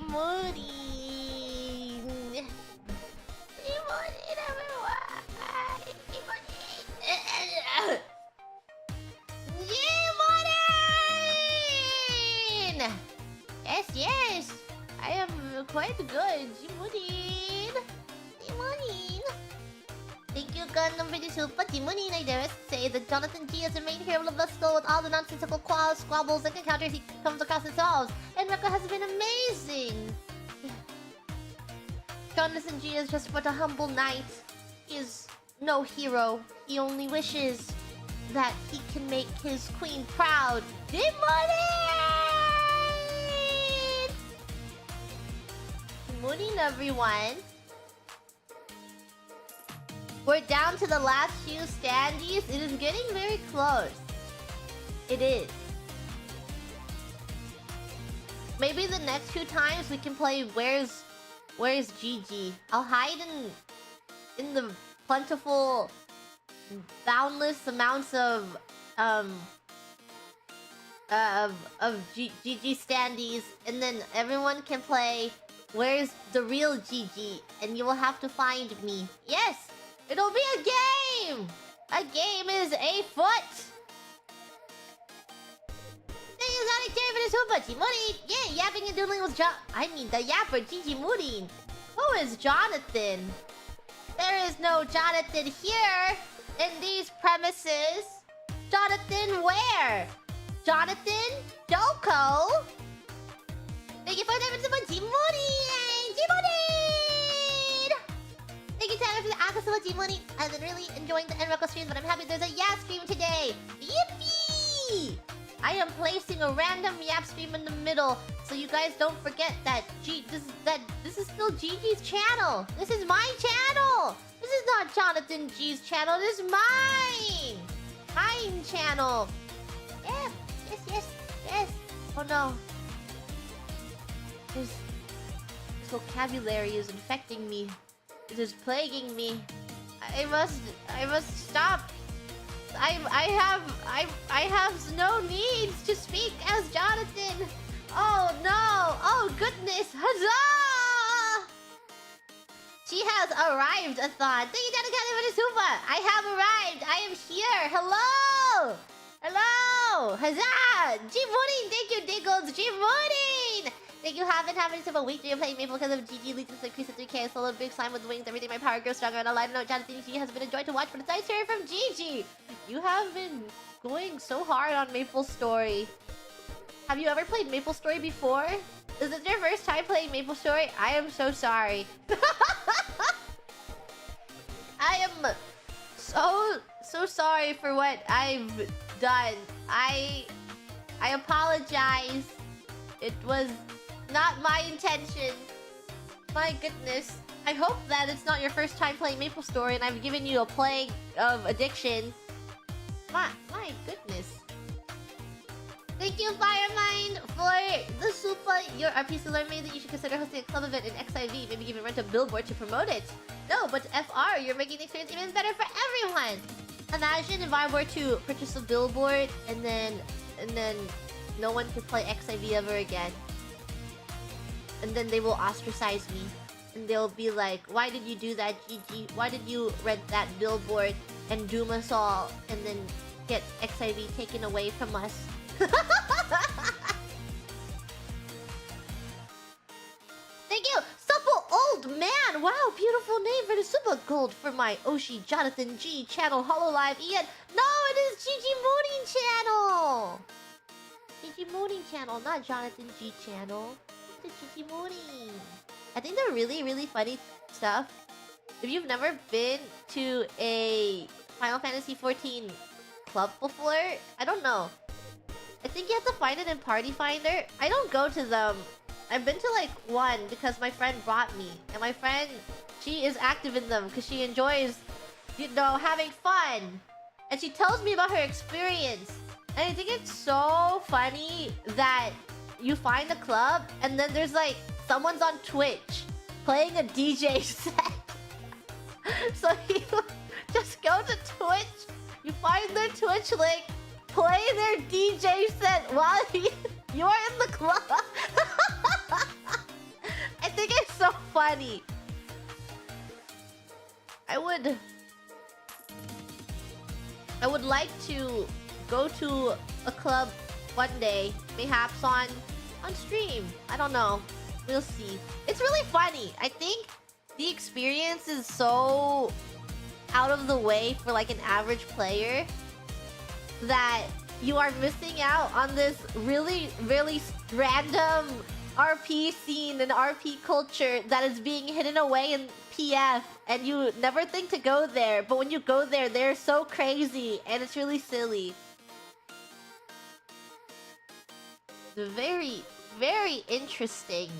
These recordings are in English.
Gimoodin! Gimoodin, everyone! Gimoodin! Gimoodin! Yes, yes! I am quite good. Gimoodin! Gimoodin! Thank you, Gundam, for the super. Gimoodin, I dare say that Jonathan G is the main hero of the school with all the nonsensical squabbles and encounters he comes across and solves. And Rekka has been amazing! Jonathan G is just but a humble knight. He is no hero. He only wishes that he can make his queen proud. Good morning! Good morning, everyone. We're down to the last few standees. It is getting very close. It is. Maybe the next few times we can play Where's Gigi? I'll hide in the plentiful, boundless amounts of Gigi standees, and then everyone can play Where's the real Gigi? And you will have to find me. Yes, it'll be a game. A game is a foot. Yeah, yapping and doodling with the yapper, Gigi Moodin. Who is Jonathan? There is no Jonathan here in these premises. Jonathan where? Jonathan Doko? Thank you for that, Gigi Moodin! Gigi Moodin! Thank you, Tyler, for the Akasuwa Gigi Moodin. I've been really enjoying the Enroko streams, but I'm happy there's a YAP stream today. Yippee! I am placing a random YAP stream in the middle, so you guys don't forget that this is still Gigi's channel. This is my channel. This is not Jonathan G's channel. This is mine. Mine channel. Yeah. Yes. Oh no. This vocabulary is infecting me. It is plaguing me. I must stop. I have no needs to speak as Jonathan. Oh no! Oh goodness! Huzzah! She has arrived, Athon. Thank you, Jonathan, for the super. I have arrived. I am here. Hello! Hello! Huzzah! G-Moodin! Thank you, Diggles! G-Moodin! Thank you, Haven't a week you're playing Maple because of Gigi leads to increase of 3K. Solo big slime with wings. Everything my power grows stronger. On a lighter note, Jonathan G has been a joy to watch, but it's nice to hear from Gigi. You have been going so hard on Maple Story. Have you ever played Maple Story before? Is it your first time playing Maple Story? I am so sorry. I am so sorry for what I've done. I apologize. It was not my intention. My goodness. I hope that it's not your first time playing Maple Story and I've given you a plague of addiction. My goodness. Thank you, Firemind, for the super. You're a piece of learning that you should consider hosting a club event in XIV. Maybe even rent a billboard to promote it. No, but FR, you're making the experience even better for everyone. Imagine if I were to purchase a billboard and then no one could play XIV ever again. And then they will ostracize me. And they'll be like, why did you do that, Gigi? Why did you rent that billboard and doom us all and then get XIV taken away from us? Thank you, Supple Old Man. Wow, beautiful name for the super gold for my Oshi Jonathan G channel Hololive Ian. No, it is Gigi Moodin channel. Gigi Moodin channel, not Jonathan G channel. It's the Gigi Moodin. I think they're really funny stuff. If you've never been to a Final Fantasy XIV club before, I don't know. I think you have to find it in Party Finder. I don't go to them. I've been to like one because my friend brought me. And my friend, she is active in them because she enjoys, you know, having fun. And she tells me about her experience. And I think it's so funny that you find a club and then there's like someone's on Twitch playing a DJ set. So you just go to Twitch, you find their Twitch link, play their DJ set while you are in the club. funny. I would like to go to a club one day, perhaps on stream. I don't know. We'll see. It's really funny. I think the experience is so out of the way for like an average player that you are missing out on this really, really random RP scene and RP culture that is being hidden away in PF, and you never think to go there, but when you go there, they're so crazy and it's really silly. Very, very interesting.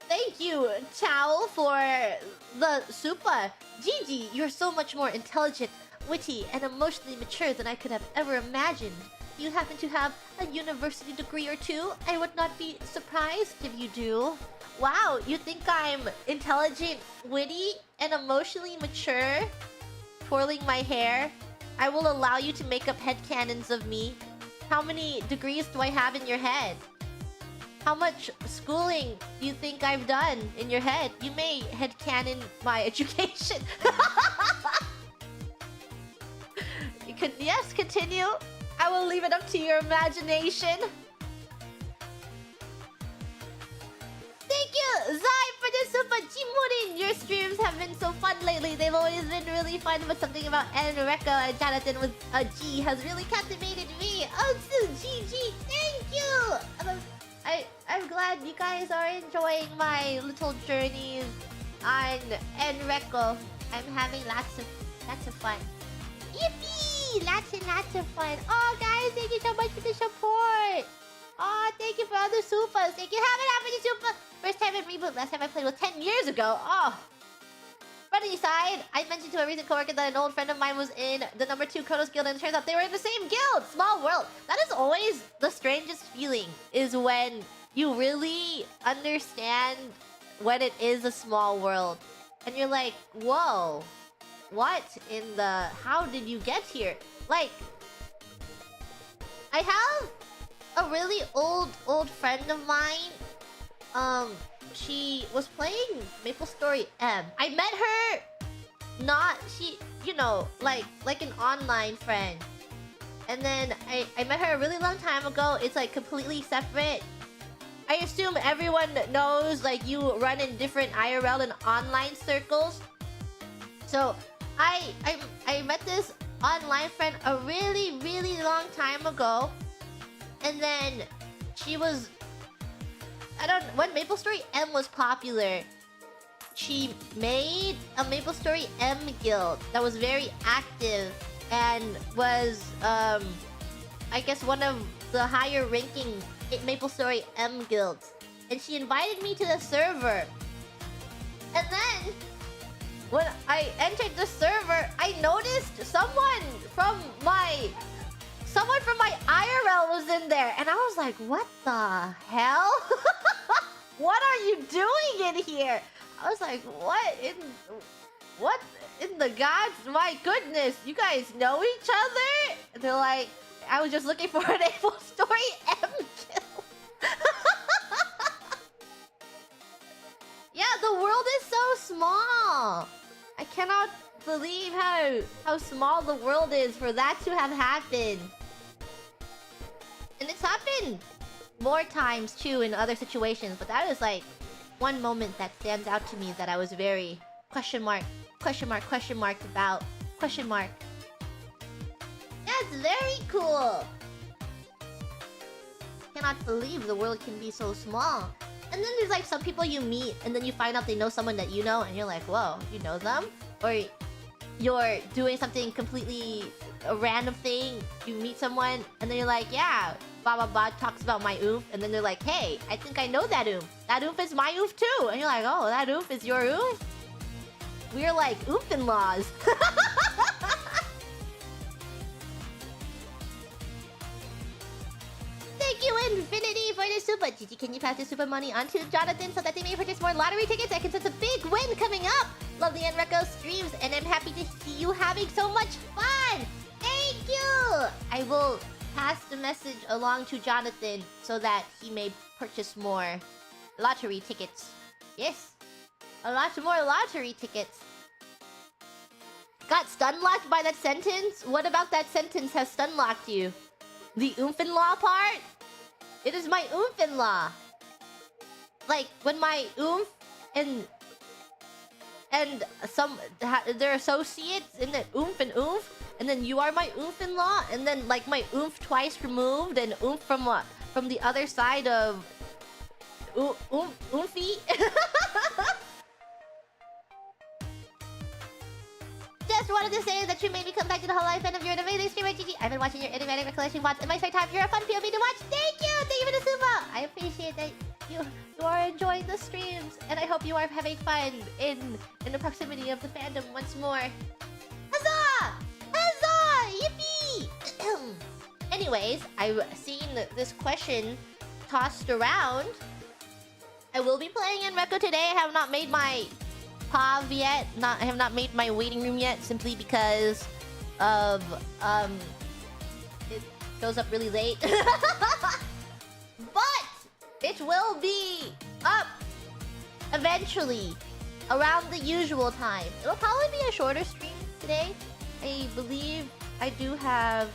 Thank you, Chow, for the super. Gigi, you're so much more intelligent, witty, and emotionally mature than I could have ever imagined. You happen to have a university degree or two. I would not be surprised if you do. Wow, you think I'm intelligent, witty, and emotionally mature? Twirling my hair? I will allow you to make up headcanons of me. How many degrees do I have in your head? How much schooling do you think I've done in your head? You may headcanon my education. You could, yes, continue. I will leave it up to your imagination. Thank you, Zai, for the super. Jimurin, your streams have been so fun lately. They've always been really fun, but something about Enrico and Jonathan with a G has really captivated me. Oh, so Gigi, thank you. I'm glad you guys are enjoying my little journeys on Enrico. I'm having lots of fun. Yippee! Lots and lots of fun. Oh, guys, thank you so much for the support. Oh, thank you for all the supers. Thank you. Have it out for the super. First time in Reboot. Last time I played was 10 years ago. Oh. Funny side, I mentioned to a recent coworker that an old friend of mine was in the #2 Kronos Guild, and it turns out they were in the same guild. Small world. That is always the strangest feeling, is when you really understand when it is a small world. And you're like, whoa. What in the... How did you get here? Like, I have a really old friend of mine. She was playing MapleStory M. I met her, not she, you know, like an online friend. And then I met her a really long time ago. It's like completely separate. I assume everyone knows like you run in different IRL and online circles. So I met this online friend a really, really long time ago. And then she was... when MapleStory M was popular, she made a MapleStory M guild that was very active and was, I guess, one of the higher ranking MapleStory M guilds. And she invited me to the server. And then, when I entered the server, I noticed someone from my IRL was in there. And I was like, what the hell? What are you doing in here? I was like, what in the gods? My goodness, you guys know each other? And they're like, I was just looking for an MapleStory M guild. Yeah, the world is so small. I cannot believe how small the world is for that to have happened. And it's happened more times too in other situations, but that is like one moment that stands out to me that I was very question mark about. That's very cool. Cannot believe the world can be so small. And then there's like some people you meet and then you find out they know someone that you know and you're like, whoa, you know them? Or you're doing something completely a random thing, you meet someone and then you're like, yeah, blah blah blah, talks about my oomph, and then they're like, hey, I think I know that oomph. That oomph is my oomph too. And you're like, oh, that oomph is your oomph? We're like oomph-in-laws. Thank you, Infinity, for the super. Gigi, can you pass the super money on to Jonathan so that they may purchase more lottery tickets? I can sense a big win coming up. Love the Enrico streams, and I'm happy to see you having so much fun. Thank you. I will pass the message along to Jonathan so that he may purchase more lottery tickets. Yes, a lot more lottery tickets. Got stun-locked by that sentence? What about that sentence has stun-locked you? The oomph-in-law part? It is my oomph-in-law. Like, when my oomph and their associates in the oomph and oomph, and then you are my oomph-in-law, and then like my oomph twice removed and oomph from the other side of oomphy. Just wanted to say that you made me come back to the Hololive fan of you're an amazing streamer, Gigi. I've been watching your animatic recollection VODs in my spare time. You're a fun POV to watch. Thank you! Thank you for the super! I appreciate that you are enjoying the streams, and I hope you are having fun in the proximity of the fandom once more. Huzzah! Huzzah! Yippee! Anyways, I've seen this question tossed around. I will be playing in Reco today. I have not made my POV yet. I have not made my waiting room yet, simply because of it goes up really late. But it will be up eventually around the usual time. It'll probably be a shorter stream today. I believe I do have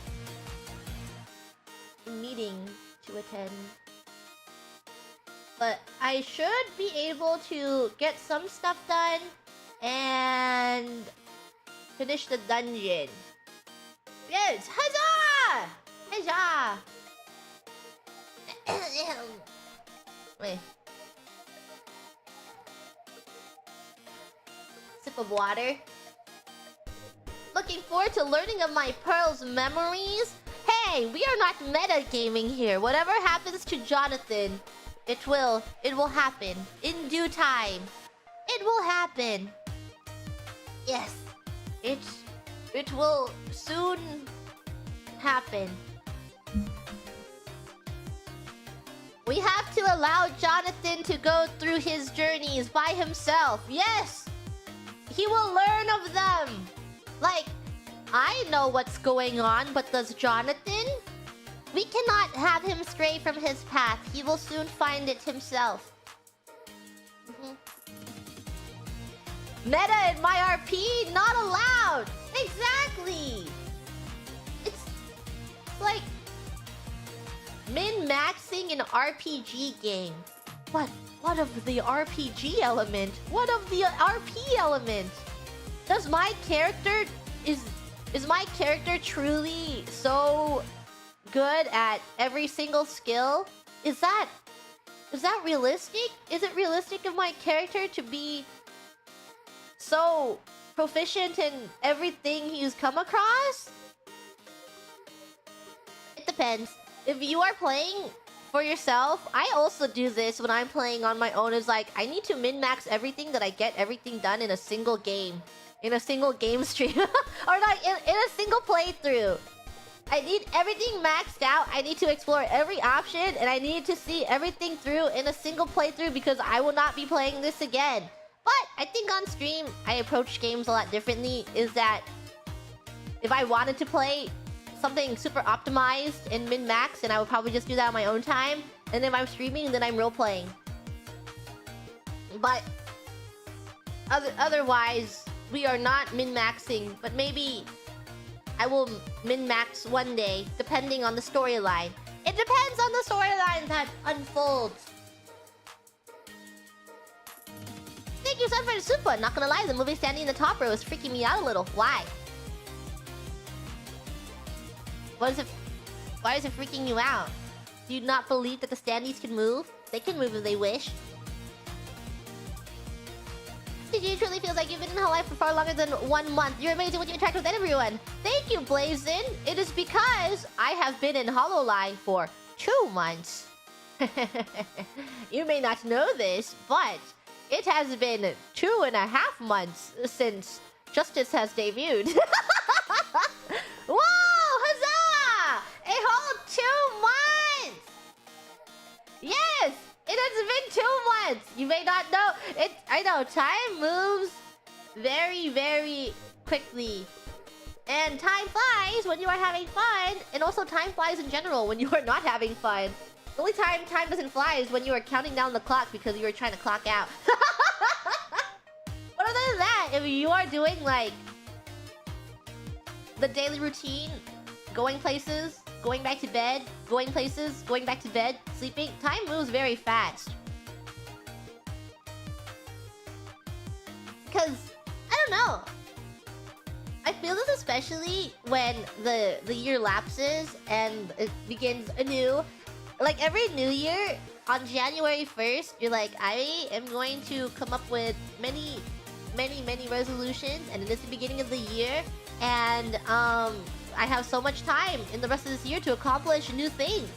a meeting to attend. But I should be able to get some stuff done and finish the dungeon. Yes! Huzzah! Huzzah! Wait. Sip of water. Looking forward to learning of my Pearl's memories. Hey, we are not metagaming here. Whatever happens to Jonathan, it will happen in due time. It will happen. Yes, it will soon happen. We have to allow Jonathan to go through his journeys by himself. Yes, he will learn of them. Like, I know what's going on, but does Jonathan? We cannot have him stray from his path. He will soon find it himself. Meta in my RP? Not allowed! Exactly! It's like min-maxing an RPG game. But what of the RPG element? What of the RP element? Does my character... Is my character truly so good at every single skill? Is that realistic? Is it realistic of my character to be so proficient in everything he's come across? It depends. If you are playing for yourself, I also do this when I'm playing on my own. Is like, I need to min-max everything that I get everything done in a single game. In a single game stream. Or like in a single playthrough. I need everything maxed out. I need to explore every option, and I need to see everything through in a single playthrough because I will not be playing this again. But I think on stream, I approach games a lot differently. Is that if I wanted to play something super optimized and min-max, and I would probably just do that on my own time. And if I'm streaming, then I'm role-playing. But otherwise, we are not min-maxing. But maybe I will min-max one day, depending on the storyline. It depends on the storyline that unfolds. Thank you, Sun, for the super. Not gonna lie, the movie standing in the top row is freaking me out a little. Why? Why is it freaking you out? Do you not believe that the standees can move? They can move if they wish. Gigi, it truly feels like you've been in Hololive for far longer than 1 month. You're amazing when you interact with everyone. Thank you, Blazin. It is because I have been in Hololive for 2 months. You may not know this, but it has been 2.5 months since Justice has debuted. Whoa! Huzzah! A whole 2 months! Yes! It has been 2 months! You may not know. I know, time moves very, very quickly. And time flies when you are having fun, and also time flies in general when you are not having fun. The only time doesn't fly is when you are counting down the clock because you are trying to clock out. But other than that, if you are doing like the daily routine, going places, going back to bed, going places, going back to bed, sleeping, time moves very fast. Because, I don't know. I feel this especially when the year lapses and it begins anew. Like every new year, on January 1st, you're like, I am going to come up with many resolutions, and it is the beginning of the year, and I have so much time in the rest of this year to accomplish new things.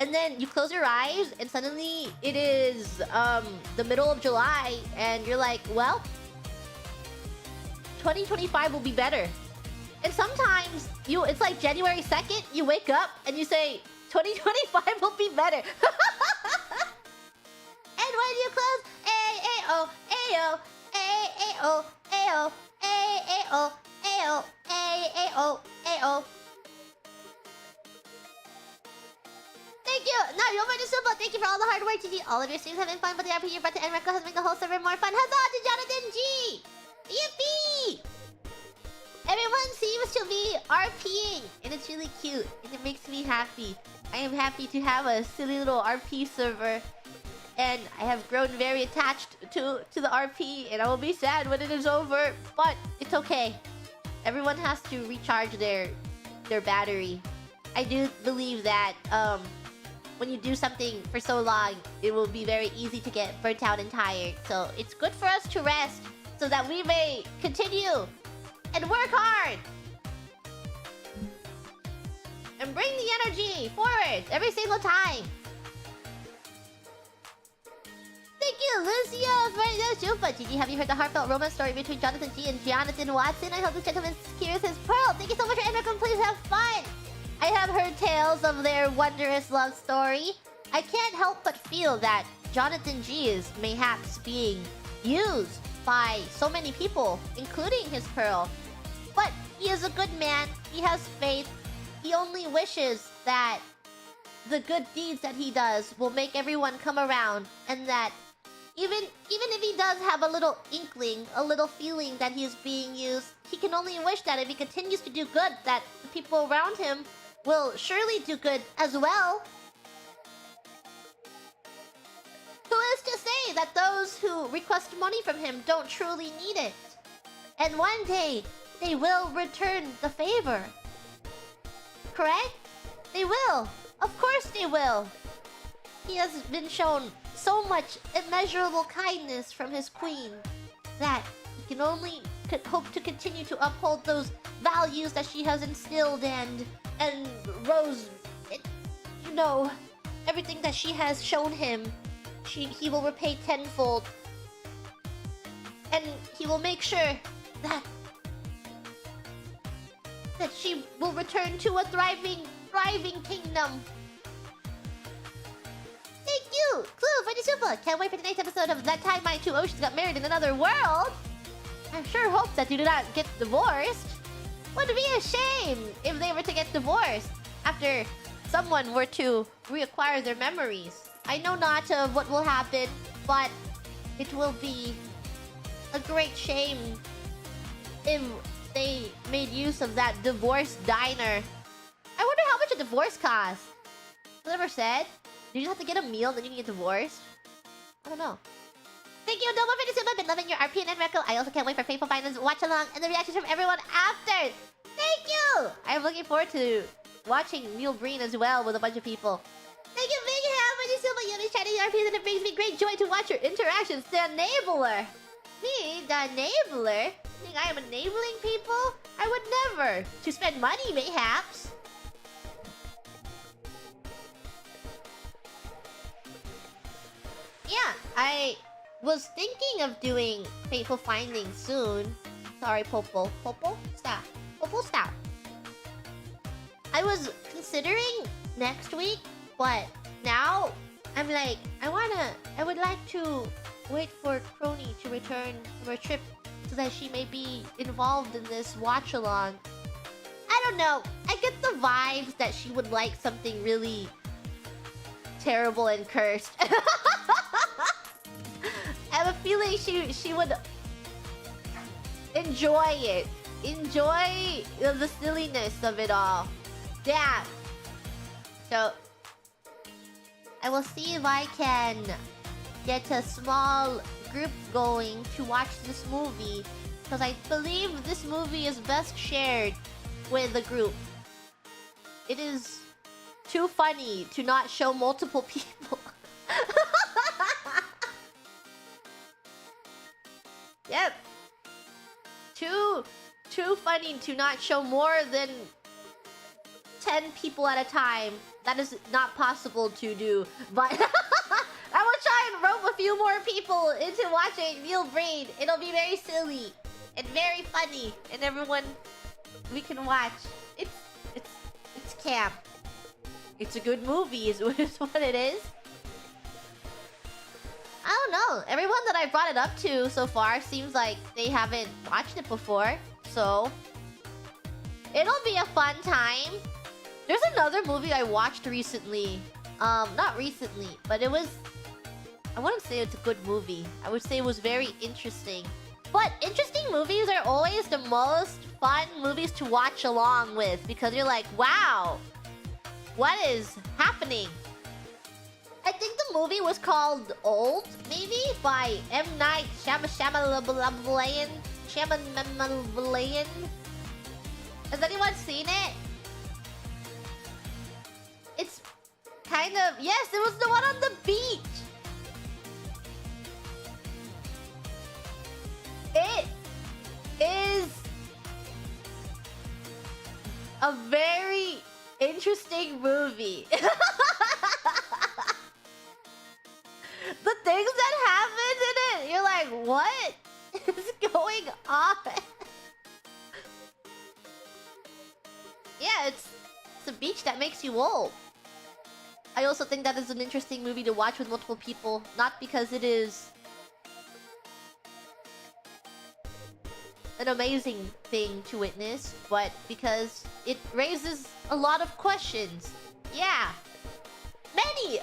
And then you close your eyes, and suddenly it is the middle of July, and you're like, well, 2025 will be better. And sometimes it's like January 2nd, you wake up and you say, 2025 will be better. And when you close, A-A-O, A-O, A-A-O, A-O, A-A-O, A-O, A-A-O, A-O. Thank you! No, you're very simple. Thank you for all the hard work, Gigi. All of your streams have been fun, but the RP you're about to end record has made the whole server more fun. Huzzah to Jonathan G! Yippee! Everyone seems to be RPing, and it's really cute, and it makes me happy. I am happy to have a silly little RP server, and I have grown very attached to the RP, and I will be sad when it is over, but it's okay. Everyone has to recharge their battery. I do believe that when you do something for so long, it will be very easy to get burnt out and tired. So it's good for us to rest so that we may continue and work hard and bring the energy forward every single time. Thank you, Lucia, for the super. Gigi, have you heard the heartfelt romance story between Jonathan G and Jonathan Watson? I hope this gentleman secures his pearl. Thank you so much for Enrico. Please have fun. I have heard tales of their wondrous love story. I can't help but feel that Jonathan G is mayhaps being used by so many people, including his pearl. But he is a good man. He has faith. He only wishes that the good deeds that he does will make everyone come around, and that even if he does have a little inkling, a little feeling that he is being used, he can only wish that if he continues to do good, that the people around him will surely do good as well. Who is to say that those who request money from him don't truly need it? And one day, they will return the favor. Correct? They will. Of course they will. He has been shown so much immeasurable kindness from his queen that he can only hope to continue to uphold those values that she has instilled and Rose, you know, everything that she has shown him, he will repay tenfold. And he will make sure that she will return to a thriving kingdom. Thank you, Clue, for the super. Can't wait for the next episode of That Time My Two Oceans Got Married in Another World. I sure hope that you do not get divorced. Would be a shame if they were to get divorced after someone were to reacquire their memories. I know not of what will happen, but it will be a great shame if they made use of that divorce diner. I wonder how much a divorce costs. Was it ever said? Do you just have to get a meal and then you can get divorced? I don't know. Thank you, Nova, for the super. I've been loving your RP and Reco. I also can't wait for Faithful Finance watch along and the reactions from everyone after. Thank you! I'm looking forward to watching Neil Breen as well with a bunch of people. Thank you, Big Ham, for the super. You'll be chatting RPs and it brings me great joy to watch your interactions. The enabler. Me, the enabler? You think I am enabling people? I would never. To spend money, mayhaps. Yeah, I was thinking of doing Fateful Findings soon. Sorry, Popo. Popo? Stop. Popo, stop. I was considering next week, but now I'm like, I would like to wait for Crony to return from her trip so that she may be involved in this watch-along. don't know. I get the vibes that she would like something really terrible and cursed. I have a feeling she would enjoy it. Enjoy the silliness of it all. Damn. So I will see if I can get a small group going to watch this movie, because I believe this movie is best shared with a group. It is too funny to not show multiple people. Yep. Too funny to not show more than 10 people at a time. That is not possible to do, but I will try and rope a few more people into watching Neil Brain. It'll be very silly and very funny, and everyone we can watch. It's camp. It's a good movie is what it is. I don't know. Everyone that I brought it up to so far seems like they haven't watched it before, so it'll be a fun time. There's another movie I watched recently. Not recently, but it was... I wouldn't say it's a good movie. I would say it was very interesting. But interesting movies are always the most fun movies to watch along with, because you're like, wow, what is happening? I think the movie was called Old, maybe? By M. Night Shyamalan. Has anyone seen it? It's kind of... Yes, it was the one on the beach! It is a very interesting movie. The things that happen in it, you're like, what is going on? Yeah, it's a beach that makes you old. I also think that is an interesting movie to watch with multiple people, not because it is an amazing thing to witness, but because it raises a lot of questions. Yeah.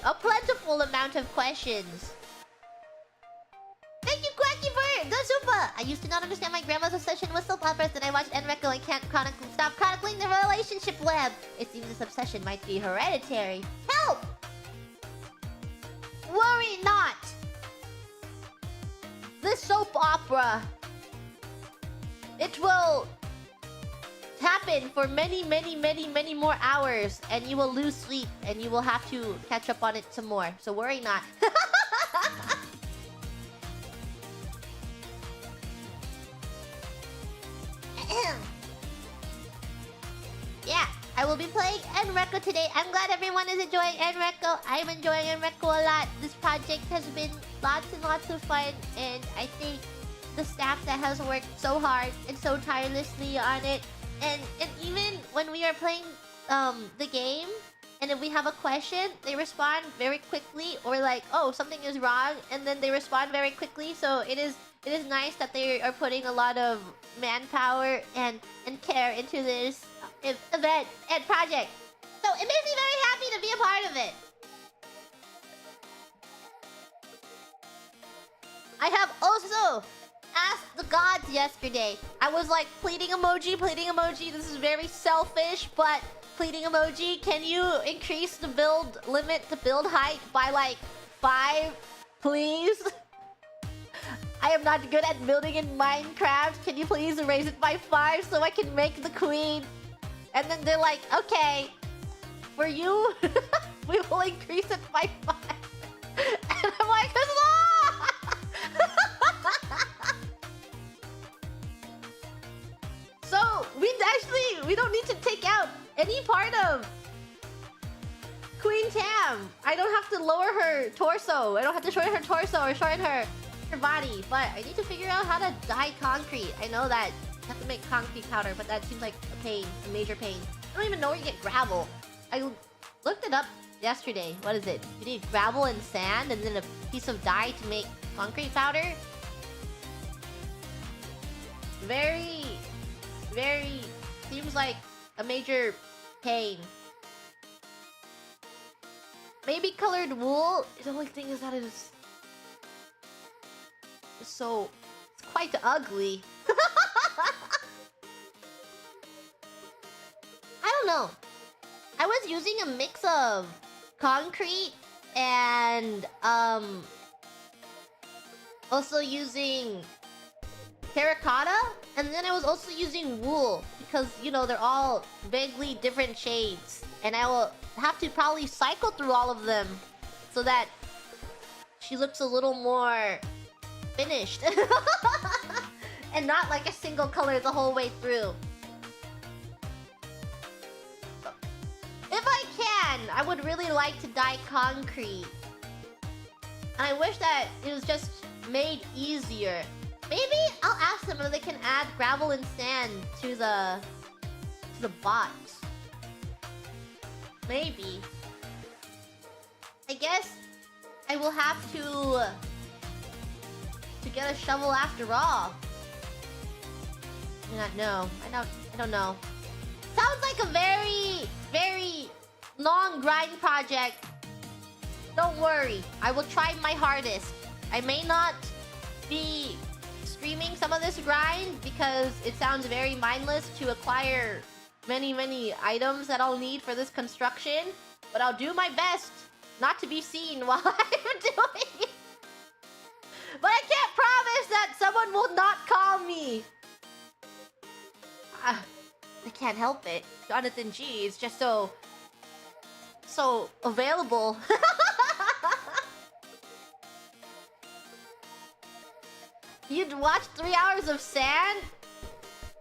A plentiful amount of questions. Thank you, Quacky Bird! The super! I used to not understand my grandma's obsession with soap operas, and I watched Enreco and can't stop chronicling the relationship web. It seems this obsession might be hereditary. Help! Worry not! This soap opera, it will happen for many more hours, and you will lose sleep, and you will have to catch up on it some more. So worry not. Yeah, I will be playing Enreco today. I'm glad everyone is enjoying Enreco. I'm enjoying Enreco a lot. This project has been lots and lots of fun, and I think the staff that has worked so hard and so tirelessly on it, and even when we are playing the game, and if we have a question, they respond very quickly, or like, oh, something is wrong, and then they respond very quickly. So it is nice that they are putting a lot of manpower and care into this event and project. So it makes me very happy to be a part of it. I have also asked the gods yesterday. I was like, pleading emoji. This is very selfish, but pleading emoji. Can you increase the build limit, the build height by like 5, please? I am not good at building in Minecraft. Can you please raise it by 5 so I can make the queen? And then they're like, okay, for you, we will increase it by 5. And I'm like, ah! So we don't need to take out any part of Queen Tam. I don't have to lower her torso. I don't have to shorten her torso or shorten her body. But I need to figure out how to dye concrete. I know that you have to make concrete powder, but that seems like a pain, a major pain. I don't even know where you get gravel. I looked it up yesterday. What is it? You need gravel and sand and then a piece of dye to make concrete powder. Very seems like a major pain. Maybe colored wool. The only thing is that it's so... It's quite ugly. I don't know. I was using a mix of concrete and also using terracotta, and then I was also using wool because, you know, they're all vaguely different shades, and I will have to probably cycle through all of them so that she looks a little more finished and not like a single color the whole way through. If I can, I would really like to dye concrete. And I wish that it was just made easier. Maybe I'll ask them if they can add gravel and sand to the bots. Maybe. I guess I will have to get a shovel after all. I do not know. I don't know. Sounds like a very, very long grind project. Don't worry, I will try my hardest. I may not be streaming some of this grind because it sounds very mindless to acquire many items that I'll need for this construction, but I'll do my best not to be seen while I'm doing it. But I can't promise that someone will not call me. I can't help it. Jonathan G is just so available. You'd watch 3 hours of sand?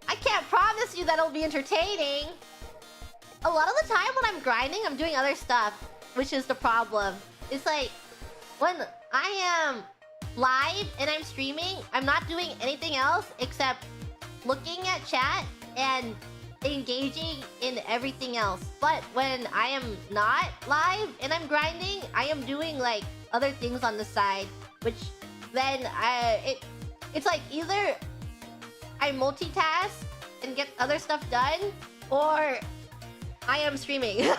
I can't promise you that it'll be entertaining. A lot of the time when I'm grinding, I'm doing other stuff, which is the problem. It's like, when I am live and I'm streaming, I'm not doing anything else except looking at chat and engaging in everything else. But when I am not live and I'm grinding, I am doing like other things on the side, which then it's like either I multitask and get other stuff done, or I am streaming.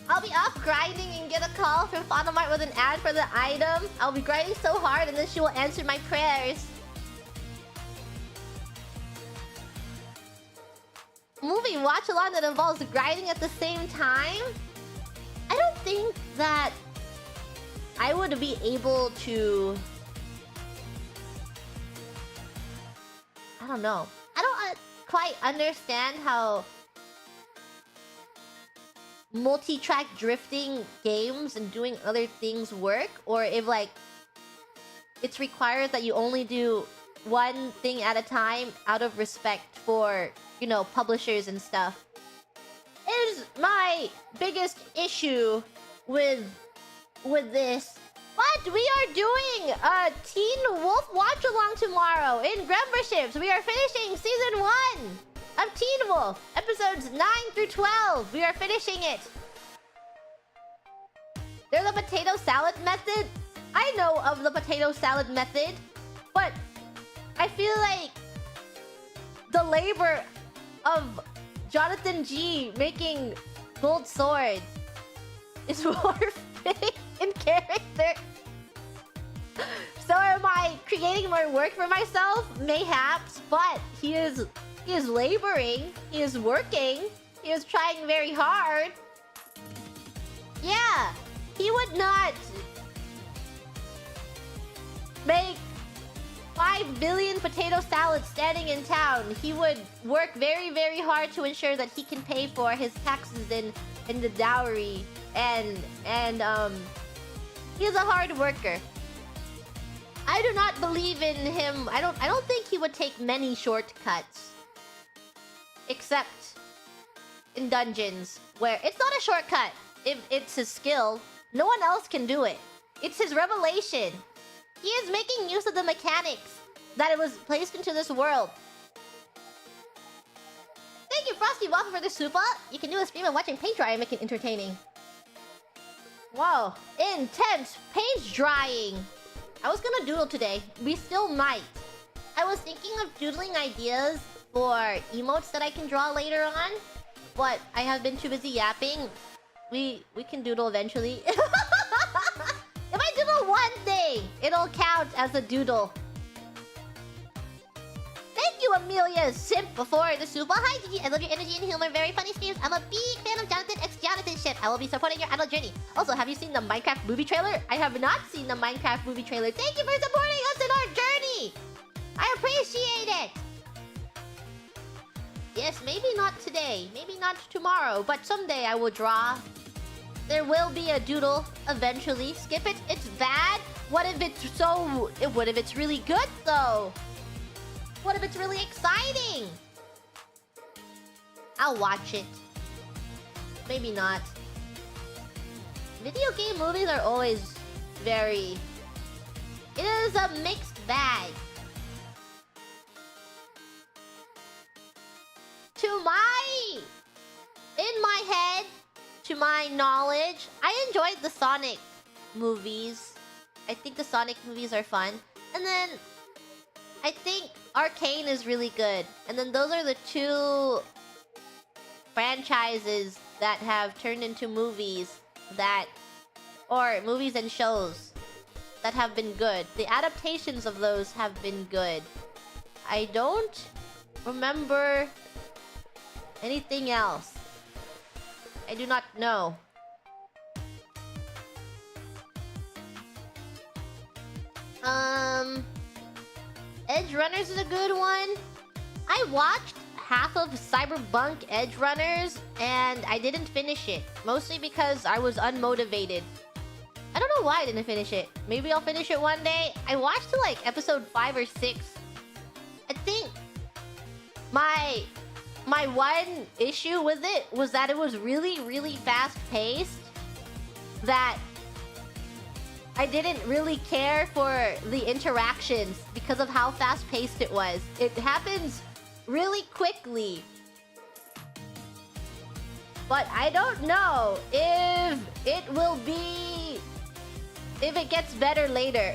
I'll be up grinding and get a call from Phonomart with an ad for the item. I'll be grinding so hard and then she will answer my prayers. Movie watch-along that involves grinding at the same time? I don't think that I would be able to... I don't know. I don't quite understand how multi-track drifting games and doing other things work, or if like it's required that you only do one thing at a time out of respect for, you know, publishers and stuff. It is my biggest issue with this. But we are doing a Teen Wolf watch-along tomorrow in Memberships. We are finishing Season 1 of Teen Wolf. Episodes 9 through 12. We are finishing it. There's a potato salad method. I know of the potato salad method. But I feel like the labor of Jonathan G making gold swords is more fitting in character. So am I creating more work for myself? Mayhaps, but he is laboring, he is working, he is trying very hard. Yeah, he would not make 5 billion potato salads standing in town. He would work very, very hard to ensure that he can pay for his taxes and the dowry, and he is a hard worker. I do not believe in him. I don't think he would take many shortcuts, except in dungeons, where it's not a shortcut if it's his skill. No one else can do it. It's his revelation. He is making use of the mechanics that it was placed into this world. Thank you, Frosty Waffle, for the super. You can do a stream of watching paint dry and make it entertaining. Whoa, intense paint drying. I was gonna doodle today. We still might. I was thinking of doodling ideas for emotes that I can draw later on, but I have been too busy yapping. We can doodle eventually. If I doodle one day, it'll count as a doodle. Thank you, Amelia Simp, before the super. Hi, Gigi. I love your energy and humor. Very funny streams. I'm a big fan of Jonathan x Jonathan shit. I will be supporting your adult journey. Also, have you seen the Minecraft movie trailer? I have not seen the Minecraft movie trailer. Thank you for supporting us in our journey. I appreciate it. Yes, maybe not today. Maybe not tomorrow. But someday I will draw. There will be a doodle eventually. Skip it. It's bad. What if it's so... What if it's really good, though? What if it's really exciting? I'll watch it. Maybe not. Video game movies are always very... It is a mixed bag. In my head, to my knowledge, I enjoyed the Sonic movies. I think the Sonic movies are fun. And then I think Arcane is really good. And then those are the two franchises that have turned into movies that... Or movies and shows that have been good. The adaptations of those have been good. I don't remember anything else. I do not know. Edge Runners is a good one. I watched half of Cyberpunk Edge Runners and I didn't finish it. Mostly because I was unmotivated. I don't know why I didn't finish it. Maybe I'll finish it one day. I watched to like episode 5 or 6. I think my one issue with it was that it was really, really fast-paced. That I didn't really care for the interactions because of how fast-paced it was. It happens really quickly. But I don't know if it will be... If it gets better later.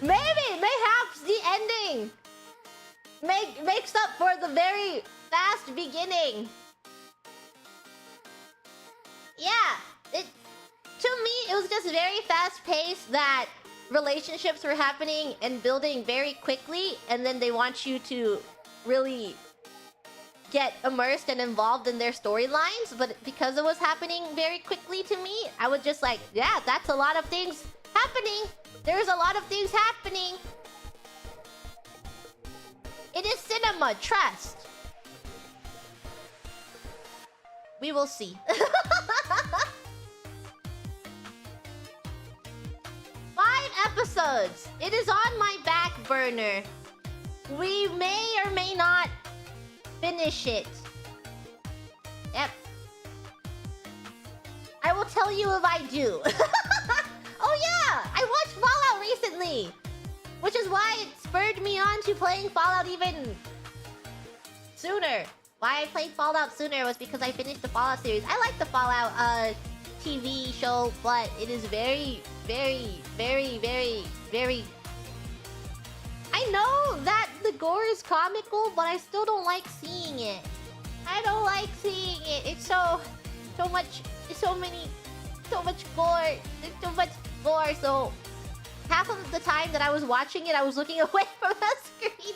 Mayhaps the ending makes up for the very fast beginning. Yeah, to me, it was just very fast-paced that relationships were happening and building very quickly, and then they want you to really get immersed and involved in their storylines. But because it was happening very quickly to me, I was just like, yeah, that's a lot of things happening. There's a lot of things happening. It is cinema, trust. We will see. 5 episodes. It is on my back burner. We may or may not finish it. Yep. I will tell you if I do. Oh yeah! I watched Fallout recently! Which is why it spurred me on to playing Fallout even sooner. Why I played Fallout sooner was because I finished the Fallout series. I like the Fallout TV show, but it is very, very, very, very, very... I know that the gore is comical, but I still don't like seeing it. I don't like seeing it. It's so much gore. There's so much gore, so... Half of the time that I was watching it, I was looking away from the screen.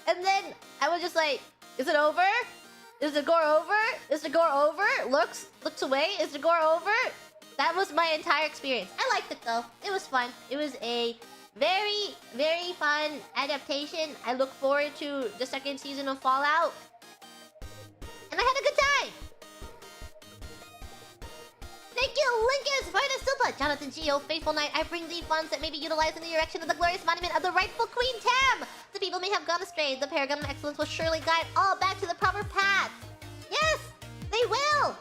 And then I was just like, is it over? Is the gore over? Is the gore over? Looks away. Is the gore over? That was my entire experience. I liked it though. It was fun. It was a very, very fun adaptation. I look forward to the second season of Fallout. And I had a good time. Thank you, Linkus, for the super. Jonathan Geo, faithful knight, I bring thee funds that may be utilized in the erection of the glorious monument of the rightful Queen Tam. The people may have gone astray. The paragon of excellence will surely guide all back to the proper path. Yes, they will.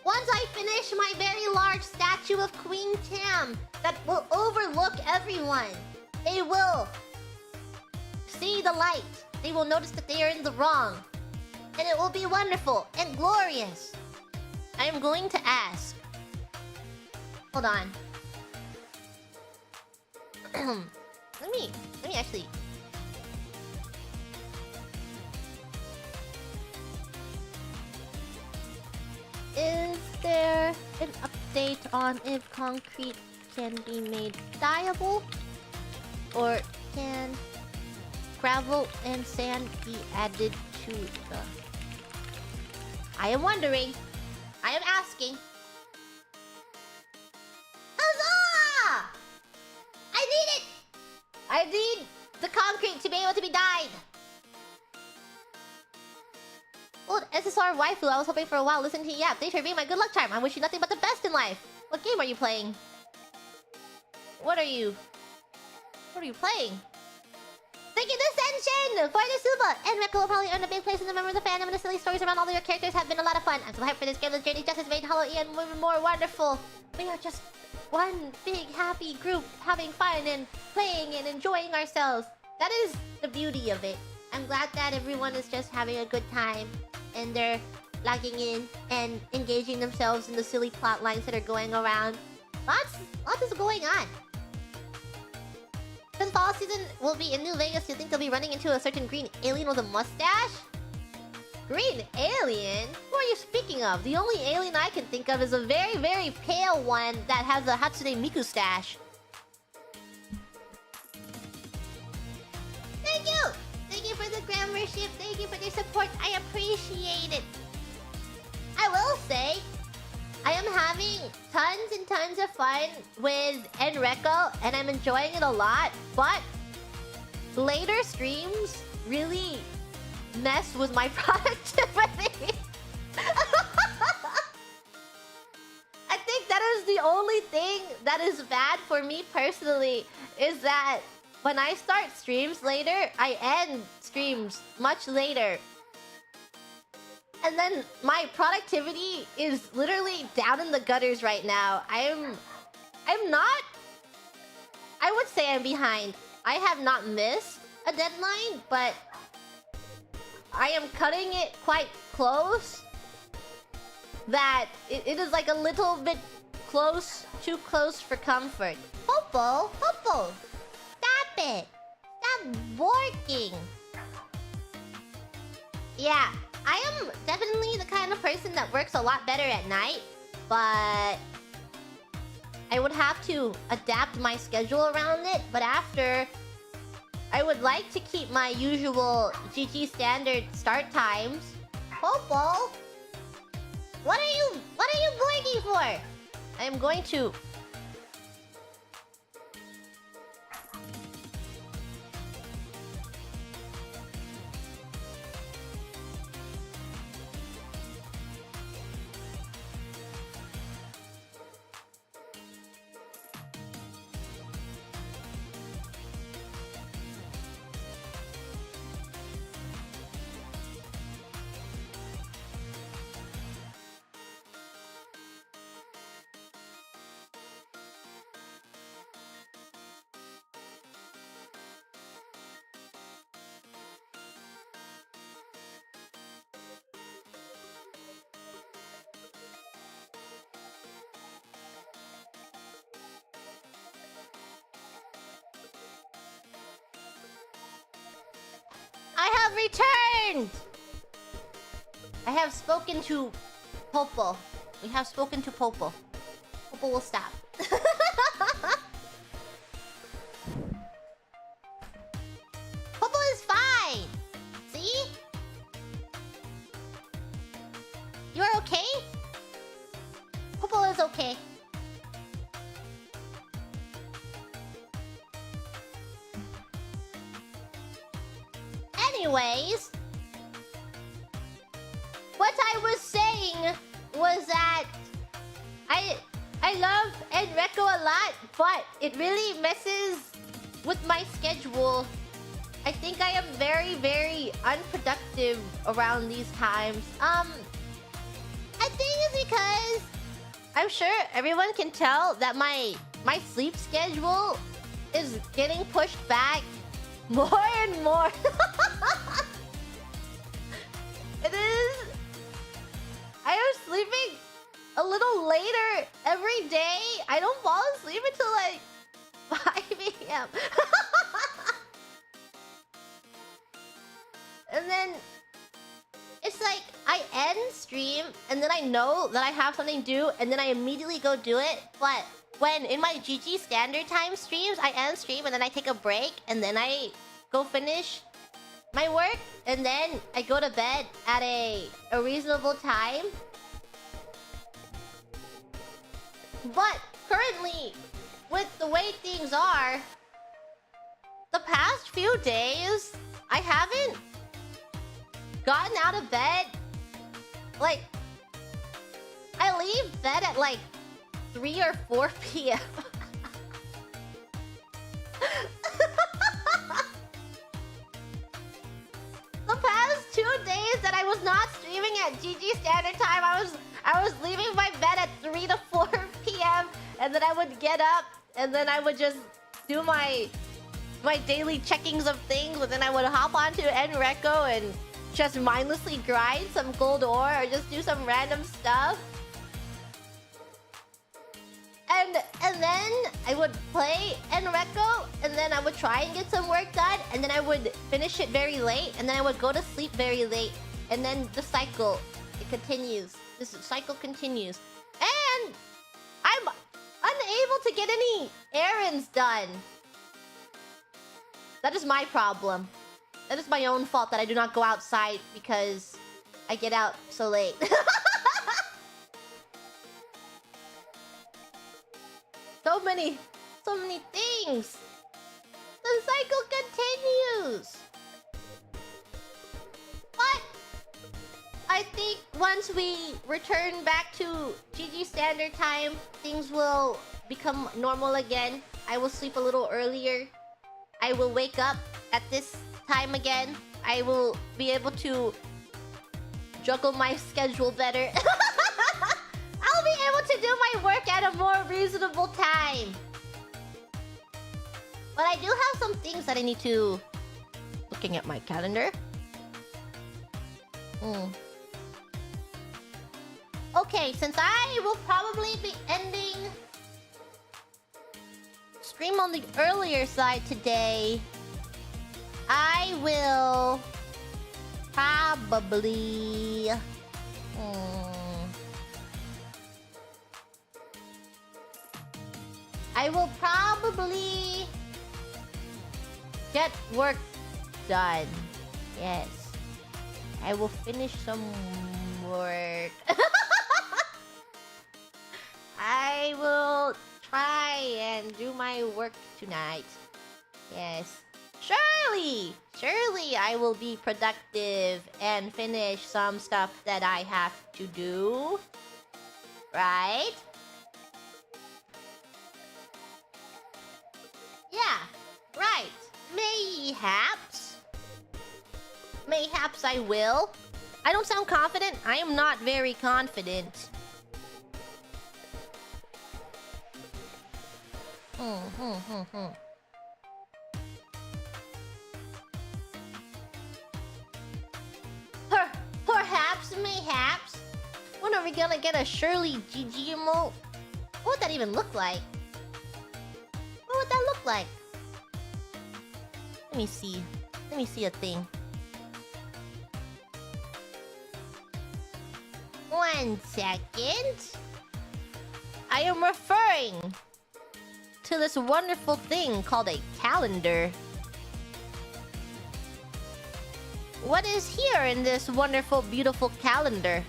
Once I finish my very large statue of Queen Tam that will overlook everyone, they will see the light. They will notice that they are in the wrong. And it will be wonderful and glorious. I am going to ask. Hold on. let me actually. Is there an update on if concrete can be made dyeable? Or can gravel and sand be added to the... I am wondering. I am asking. Huzzah! I need it! I need the concrete to be able to be dyed. Old SSR waifu, I was hoping for a while listening to YAP. Thanks for being my good luck charm. I wish you nothing but the best in life. What game are you playing? What are you playing? Thank you, Descension, for the suba! And Rekko will probably earn a big place in the memory of the fandom, and the silly stories around all of your characters have been a lot of fun. I'm so hyped for this game. This journey just has made Hollow even more wonderful. We are just one big happy group having fun and playing and enjoying ourselves. That is the beauty of it. I'm glad that everyone is just having a good time and they're logging in and engaging themselves in the silly plot lines that are going around. Lots is going on. Since fall season will be in New Vegas, do you think they'll be running into a certain green alien with a mustache? Green alien? Who are you speaking of? The only alien I can think of is a very, very pale one that has a Hatsune Miku stash. Thank you! Thank you for the grammarship. Thank you for the support. I appreciate it. I will say, I am having tons and tons of fun with Enreco, and I'm enjoying it a lot, but later streams really mess with my productivity. I think that is the only thing that is bad for me personally, is that when I start streams later, I end streams much later. And then my productivity is literally down in the gutters right now. I'm not... I would say I'm behind. I have not missed a deadline, but I am cutting it quite close. That it is like a little bit close, too close for comfort. Popo, Popo, stop it. Stop working. Yeah. I am definitely the kind of person that works a lot better at night, but I would have to adapt my schedule around it. But after, I would like to keep my usual Gigi standard start times. Popo, what are you working for? I am going to... I have returned! I have spoken to Popo. We have spoken to Popo. Popo will stop. Popo is fine! See? You are okay? Popo is okay. Anyways, what I was saying was that I love Enreco a lot, but it really messes with my schedule. I think I am very, very unproductive around these times. I think it's because I'm sure everyone can tell that my sleep schedule is getting pushed back more and more. It is. I am sleeping little later every day. I don't fall asleep until like 5 a.m. And then it's like I end stream and then I know that I have something to do and then I immediately go do it. But when in my Gigi standard time streams, I end stream and then I take a break and then I go finish my work and then I go to bed at a reasonable time. But currently, with the way things are, the past few days, I haven't gotten out of bed. Like, I leave bed at like 3 or 4 p.m. The past 2 days that I was not streaming at Gigi standard time, I was leaving my bed at 3 to 4 p.m. and then I would get up and then I would just do my daily checkings of things, and then I would hop onto NReco and just mindlessly grind some gold ore or just do some random stuff. And then I would play NReco and then I would try and get some work done and then I would finish it very late and then I would go to sleep very late and then the cycle, it continues. This cycle continues. And I'm unable to get any errands done. That is my problem. That is my own fault that I do not go outside because I get out so late. So many things. The cycle continues. But I think once we return back to Gigi standard time, things will become normal again. I will sleep a little earlier. I will wake up at this time again. I will be able to juggle my schedule better. I'll be able to do my work at a more reasonable time. But I do have some things that I need to... Looking at my calendar. Okay, since I will probably be ending stream on the earlier side today, I will probably... I will probably get work done. Yes. I will finish some work. I will try and do my work tonight. Yes. Surely I will be productive and finish some stuff that I have to do. Right? Yeah, right. Mayhaps I will. I don't sound confident. I am not very confident. Perhaps, mayhaps. When are we gonna get a Shirley Gigi emote? What would that even look like? What would that look like? Let me see. Let me see a thing. 1 second. I am referring to this wonderful thing called a calendar. What is here in this wonderful, beautiful calendar?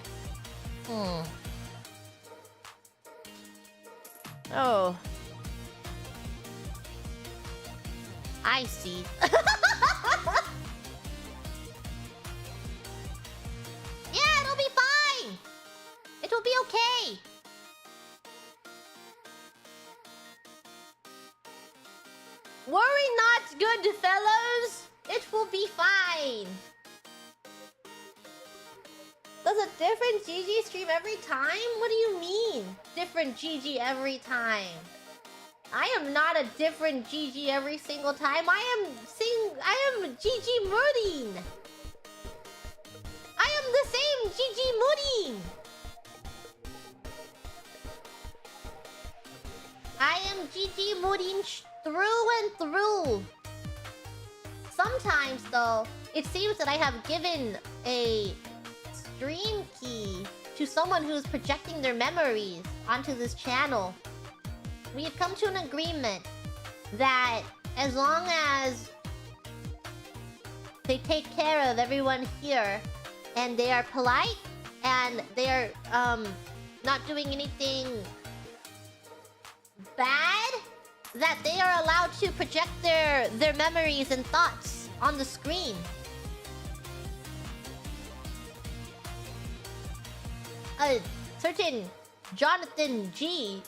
Oh. I see. Yeah, it'll be fine. It'll be okay. Worry not, good fellows. It will be fine. Does a different Gigi stream every time? What do you mean? Different Gigi every time? I am not a different Gigi every single time. I am Gigi Murdine. I am the same Gigi Murdine. I am Gigi Murinch through and through. Sometimes, though, it seems that I have given a stream key to someone who's projecting their memories onto this channel. We have come to an agreement that as long as they take care of everyone here and they are polite and they are not doing anything bad, that they are allowed to project their memories and thoughts on the screen. A certain Jonathan G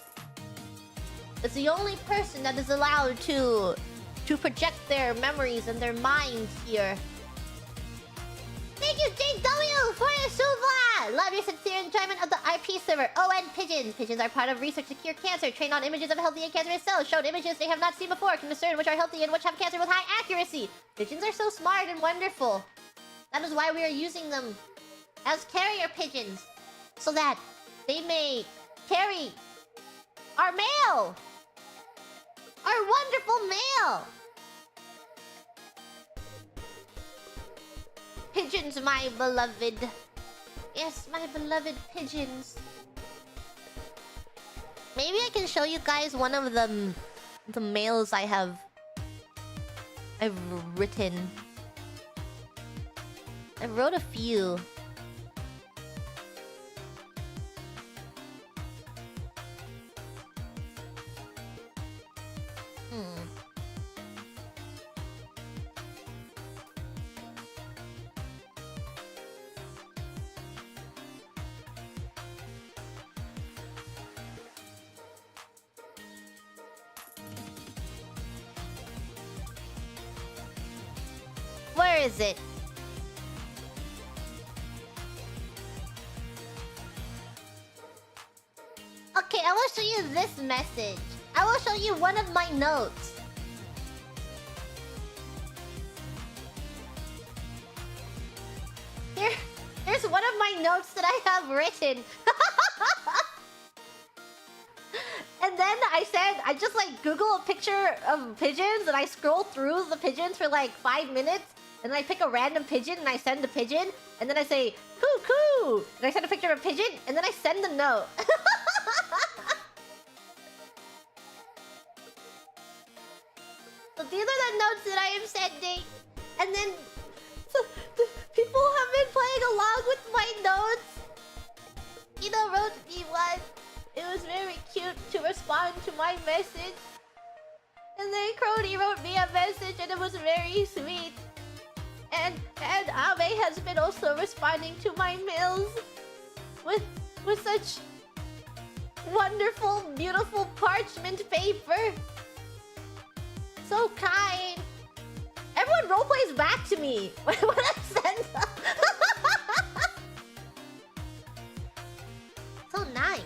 is the only person that is allowed to project their memories and their minds here. Thank you, JW, for your super! Love your sincere enjoyment of the IP server. ON Pigeons. Pigeons are part of research to cure cancer. Trained on images of healthy and cancerous cells. Showed images they have not seen before. Can discern which are healthy and which have cancer with high accuracy. Pigeons are so smart and wonderful. That is why we are using them as carrier pigeons. So that they may carry our mail. Our wonderful mail. Pigeons, my beloved. Yes, my beloved pigeons. Maybe I can show you guys one of the mails I've written. I wrote a few. Where is it? Okay, I will show you this message. I will show you one of my notes. Here's one of my notes that I have written. And then I just like Google a picture of pigeons and I scroll through the pigeons for like 5 minutes. And then I pick a random pigeon and I send the pigeon. And then I say, coo coo. And I send a picture of a pigeon and then I send the note. So these are the notes that I am sending. And then people have been playing along with my notes. Wrote me one. It was very cute to respond to my message. And then Crony wrote me a message and it was very sweet. And Abe has been also responding to my mails with such wonderful, beautiful parchment paper. So kind. Everyone roleplays back to me when I send them. So nice.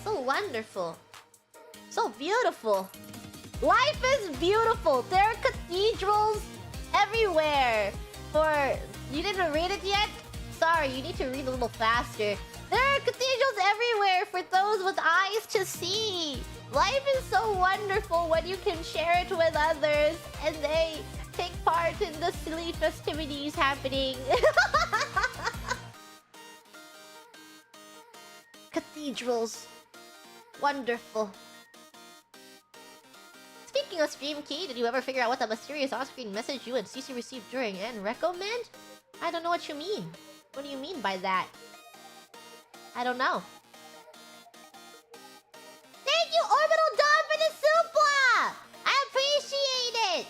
So wonderful. So beautiful. Life is beautiful. There are cathedrals everywhere. You didn't read it yet? Sorry, you need to read a little faster. There are cathedrals everywhere for those with eyes to see. Life is so wonderful when you can share it with others and they take part in the silly festivities happening. Cathedrals. Wonderful. Speaking of stream key, did you ever figure out what the mysterious on-screen message you and CC received during and recommend? I don't know what you mean. What do you mean by that? I don't know. Thank you, Orbital Dawn, for the supla! I appreciate it!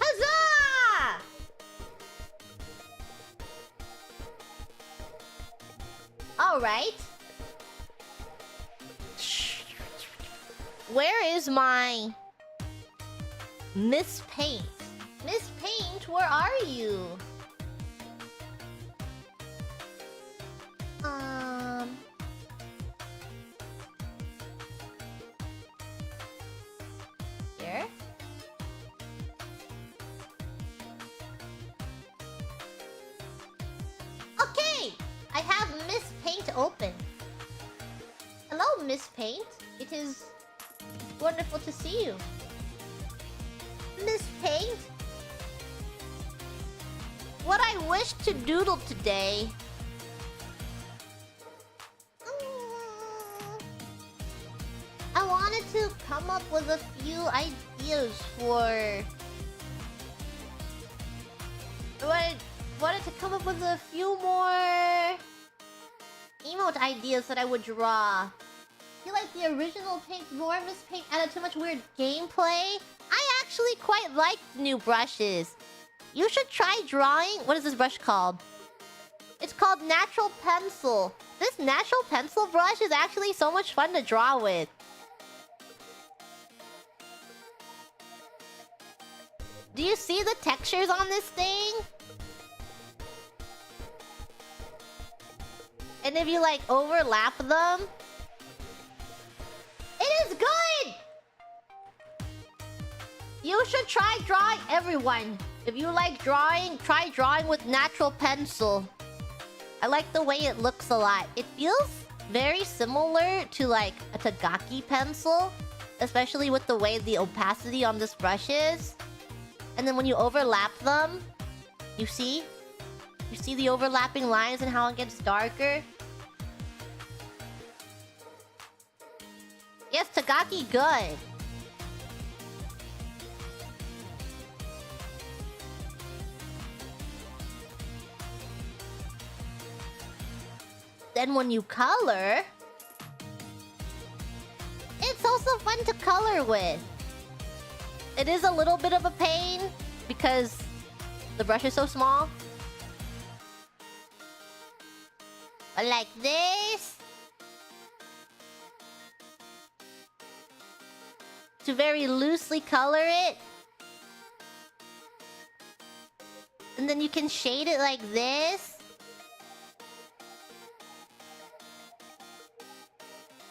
Huzzah! Alright. Where is my Miss Paint? Miss Paint, where are you? Here? Okay! I have Miss Paint open. Hello, Miss Paint. It is Wonderful to see you. Miss Paint? What I wish to doodle today... I wanted to come up with a few ideas for... I wanted to come up with a few more... emote ideas that I would draw. I feel like the original Paint more Miss Paint added too much weird gameplay. I actually quite like new brushes. You should try drawing... What is this brush called? It's called Natural Pencil. This Natural Pencil brush is actually so much fun to draw with. Do you see the textures on this thing? And if you like overlap them, it is good! You should try drawing, everyone. If you like drawing, try drawing with Natural Pencil. I like the way it looks a lot. It feels very similar to like a Tagaki pencil, especially with the way the opacity on this brush is. And then when you overlap them, you see? You see the overlapping lines and how it gets darker? Yes, Tagaki good. Then when you color, it's also fun to color with. It is a little bit of a pain because the brush is so small. But like this, to very loosely color it. And then you can shade it like this.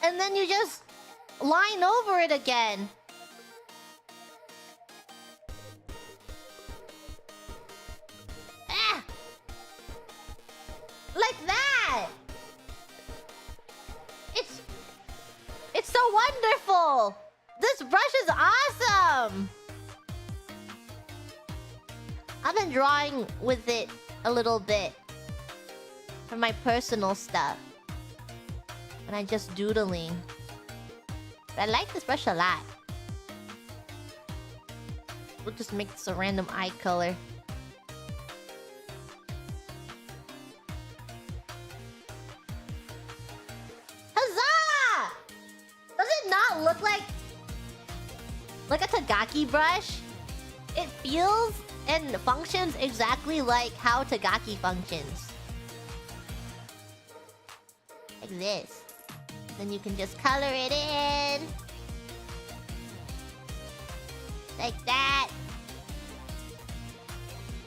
And then you just line over it again. Ah! Like that! It's so wonderful! This brush is awesome! I've been drawing with it a little bit for my personal stuff. And I'm just doodling. But I like this brush a lot. We'll just make this a random eye color. Huzzah! Does it not look like a Tagaki brush? It feels and functions exactly like how Tagaki functions. Like this. Then you can just color it in. Like that.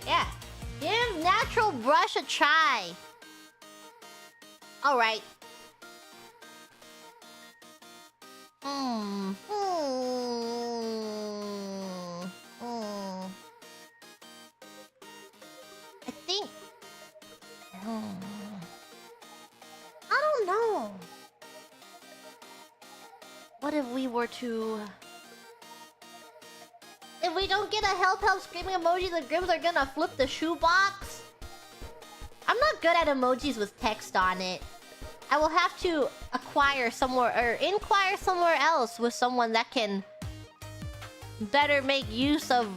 Yeah. Give Natural Brush a try. Alright. I think... I don't know. What if we were to... If we don't get a help screaming emoji, the Grims are gonna flip the shoebox? I'm not good at emojis with text on it. I will have to acquire somewhere or inquire somewhere else with someone that can better make use of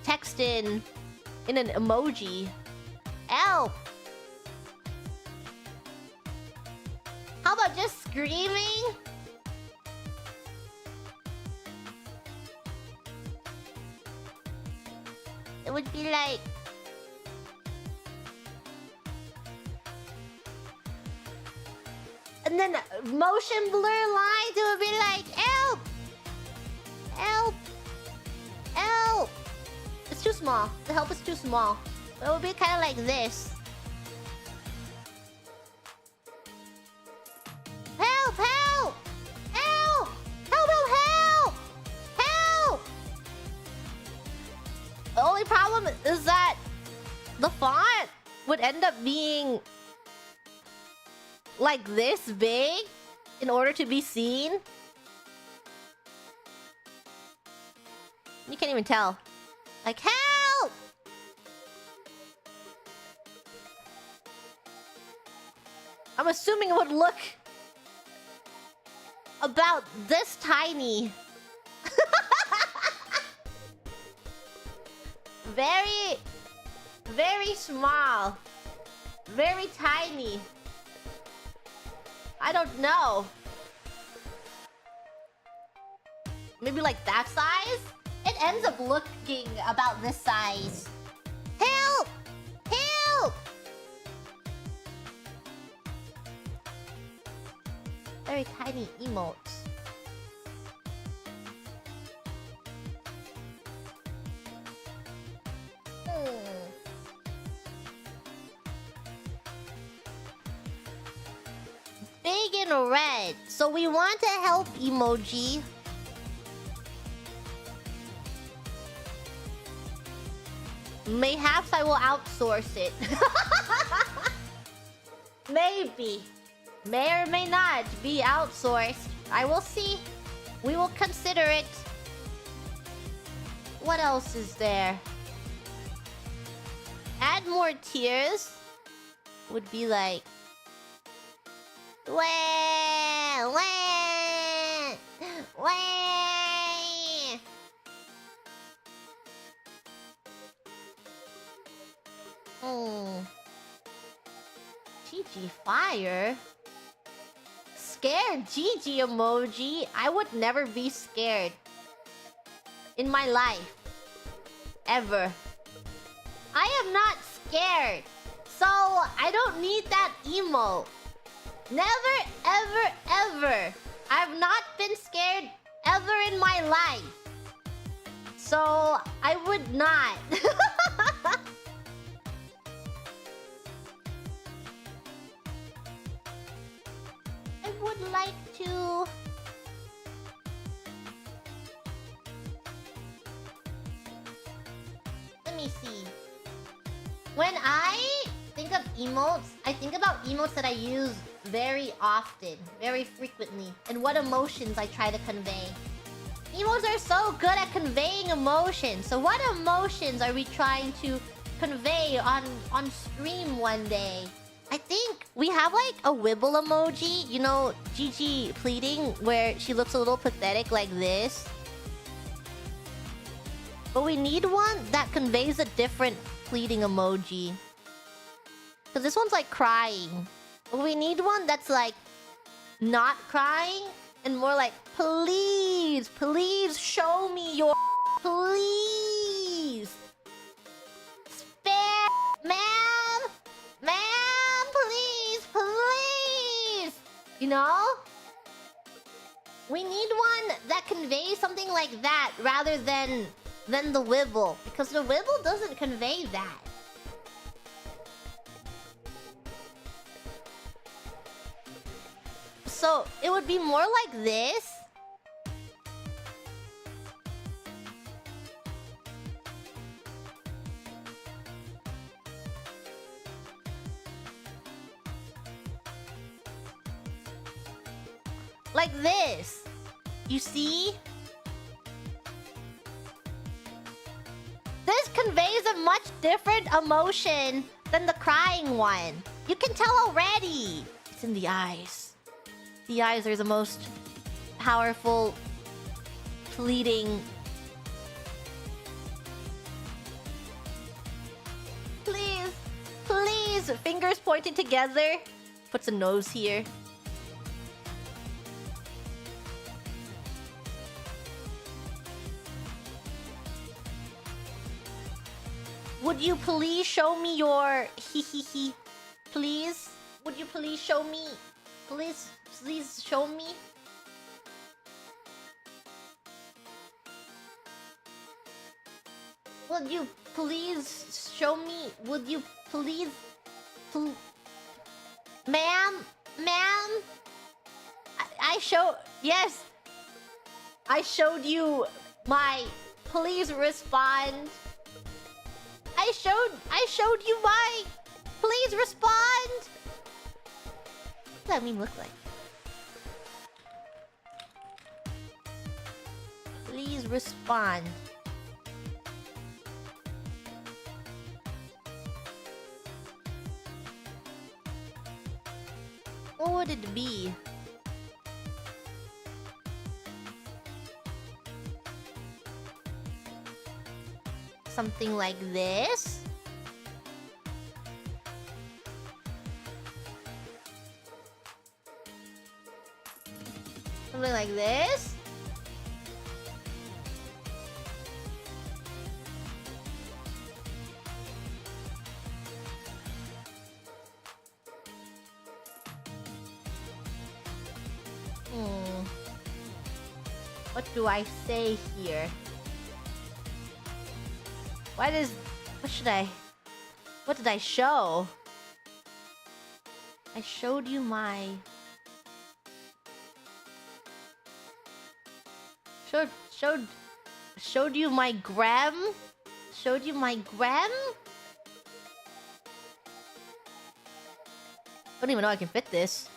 text in an emoji. Help! How about just screaming? It would be like... And then motion blur lines, it would be like, help! Help! Help! It's too small. The help is too small. It would be kind of like this. Help! Help! Help! Help! Help! Help! Help! The only problem is that the font would end up being like this big in order to be seen. You can't even tell. Like, help! I'm assuming it would look about this tiny. Very, very small. Very tiny. I don't know. Maybe like that size? It ends up looking about this size. Help! Help! Very tiny emotes. Big and red. So we want to help emoji. Mayhaps I will outsource it. Maybe. May or may not be outsourced. I will see. We will consider it. What else is there? Add more tears would be like... Wah, wah, wah. Gigi fire? Scared Gigi emoji? I would never be scared. In my life. Ever. I am not scared. So, I don't need that emote. Never, ever, ever. I've not been scared ever in my life. So, I would not. I would like to... Let me see. When I think of emotes, I think about emotes that I use very often, very frequently, and what emotions I try to convey. Emotes are so good at conveying emotions. So what emotions are we trying to convey on stream one day? I think we have like a wibble emoji, you know, Gigi pleading, where she looks a little pathetic like this. But we need one that conveys a different pleading emoji. Because this one's like crying. But we need one that's like not crying and more like, please, please show me your... Please. Spare... Ma'am? Ma'am, please, please. You know? We need one that conveys something like that rather than the wibble. Because the wibble doesn't convey that. So, it would be more like this. Like this. You see? This conveys a much different emotion than the crying one. You can tell already. It's in the eyes. The eyes are the most powerful, pleading. Please, please, fingers pointed together. Puts a nose here. Would you please show me your hee? Please? Would you please show me? Please, please show me. Would you please show me? Would you please... Ma'am? Ma'am? I show... Yes. I showed you my... Please respond. I showed you my... Please respond. What does that meme look like? Please respond. What would it be? Something like this? Something like this? What do I say here? What did I show? I showed you my... Showed you my gram? Showed you my gram? I don't even know I can fit this.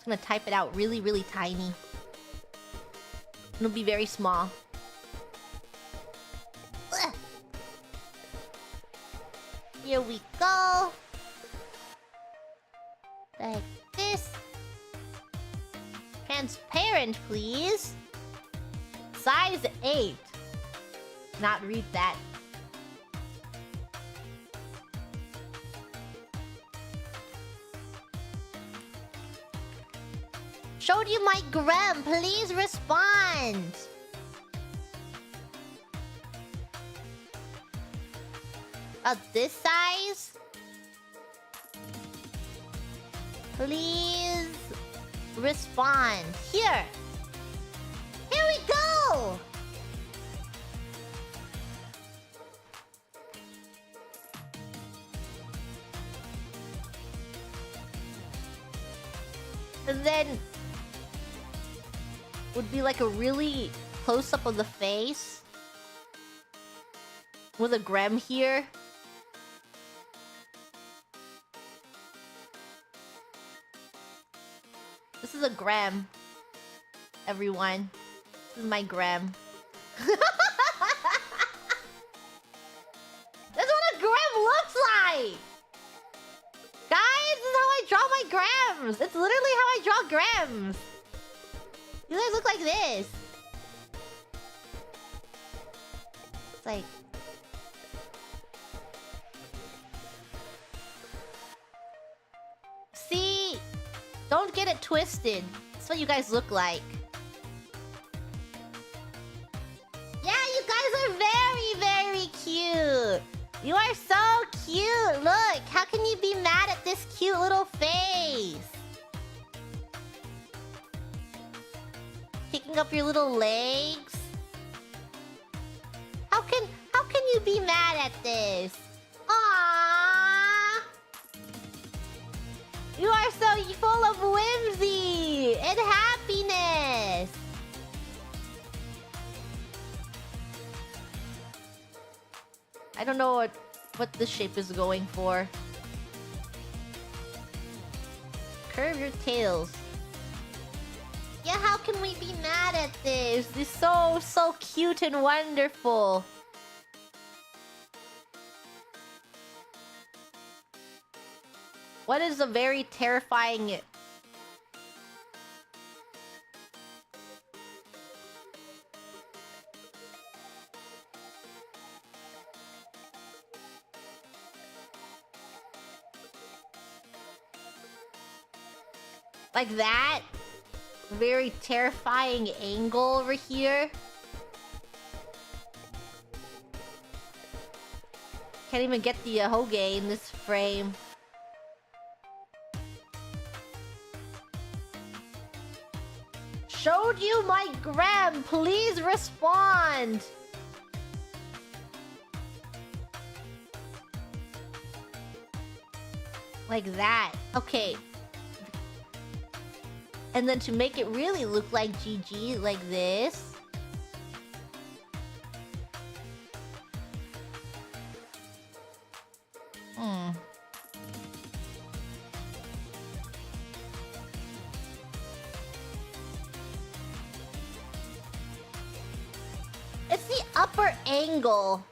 I'm gonna type it out really, really tiny. It'll be very small. Ugh. Here we go. Like this. Transparent, please. Size 8. Not read that. Showed you my gram. Please respond. About this size? Please respond. Here. Here we go. And then would be like a really close-up of the face with a gram here. This is a gram, everyone. This is my gram. That's what a gram looks like! Guys, this is how I draw my grams! It's literally how I draw grams! You guys look like this. It's like... See? Don't get it twisted. That's what you guys look like. Yeah, you guys are very, very cute. You are so cute. Look, how can you be mad at this cute little face? Picking up your little legs. How can you be mad at this? Aww. You are so full of whimsy and happiness. I don't know what this shape is going for. Curve your tails. Yeah, how can we be mad at this? It's so cute and wonderful. What is a very terrifying... Like that? Very terrifying angle over here. Can't even get the Hoge in this frame. Showed you my gram. Please respond. Like that. Okay. And then to make it really look like Gigi, like this. It's the upper angle.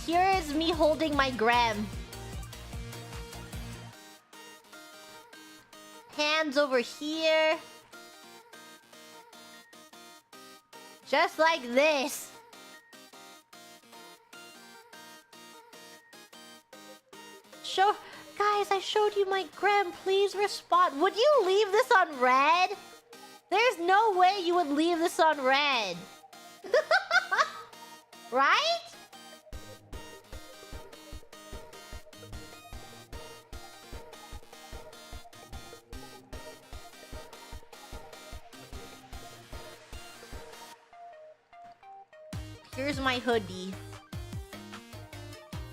here is me holding my gram. Hands over here. Just like this. Guys, I showed you my gram. Please respond. Would you leave this on red? There's no way you would leave this on red. Right? Here's my hoodie.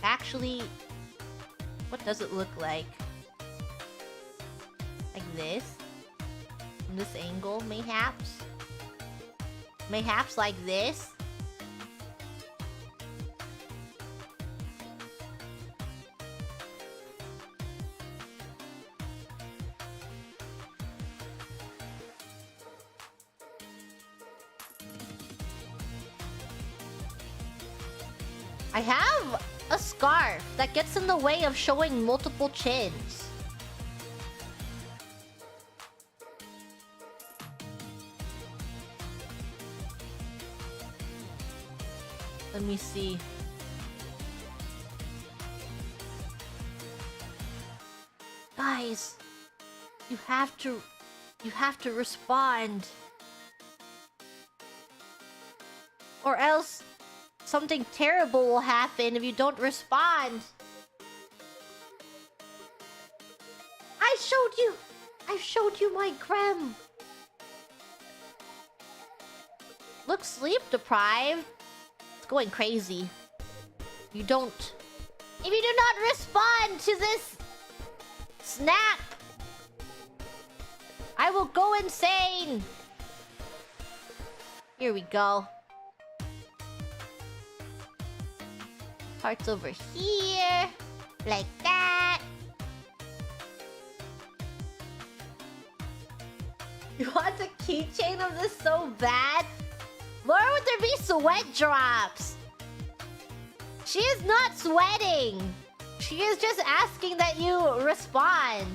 Actually, what does it look like? Like this? From this angle, mayhaps? Mayhaps like this? I have a scarf that gets in the way of showing multiple chins. Let me see. Guys, you have to respond. Or else something terrible will happen if you don't respond. I showed you my gram. Look sleep deprived. It's going crazy. If you do not respond to this snap, I will go insane. Here we go. Parts over here. Like that. You want a keychain of this so bad? Where would there be sweat drops? She is not sweating. She is just asking that you respond.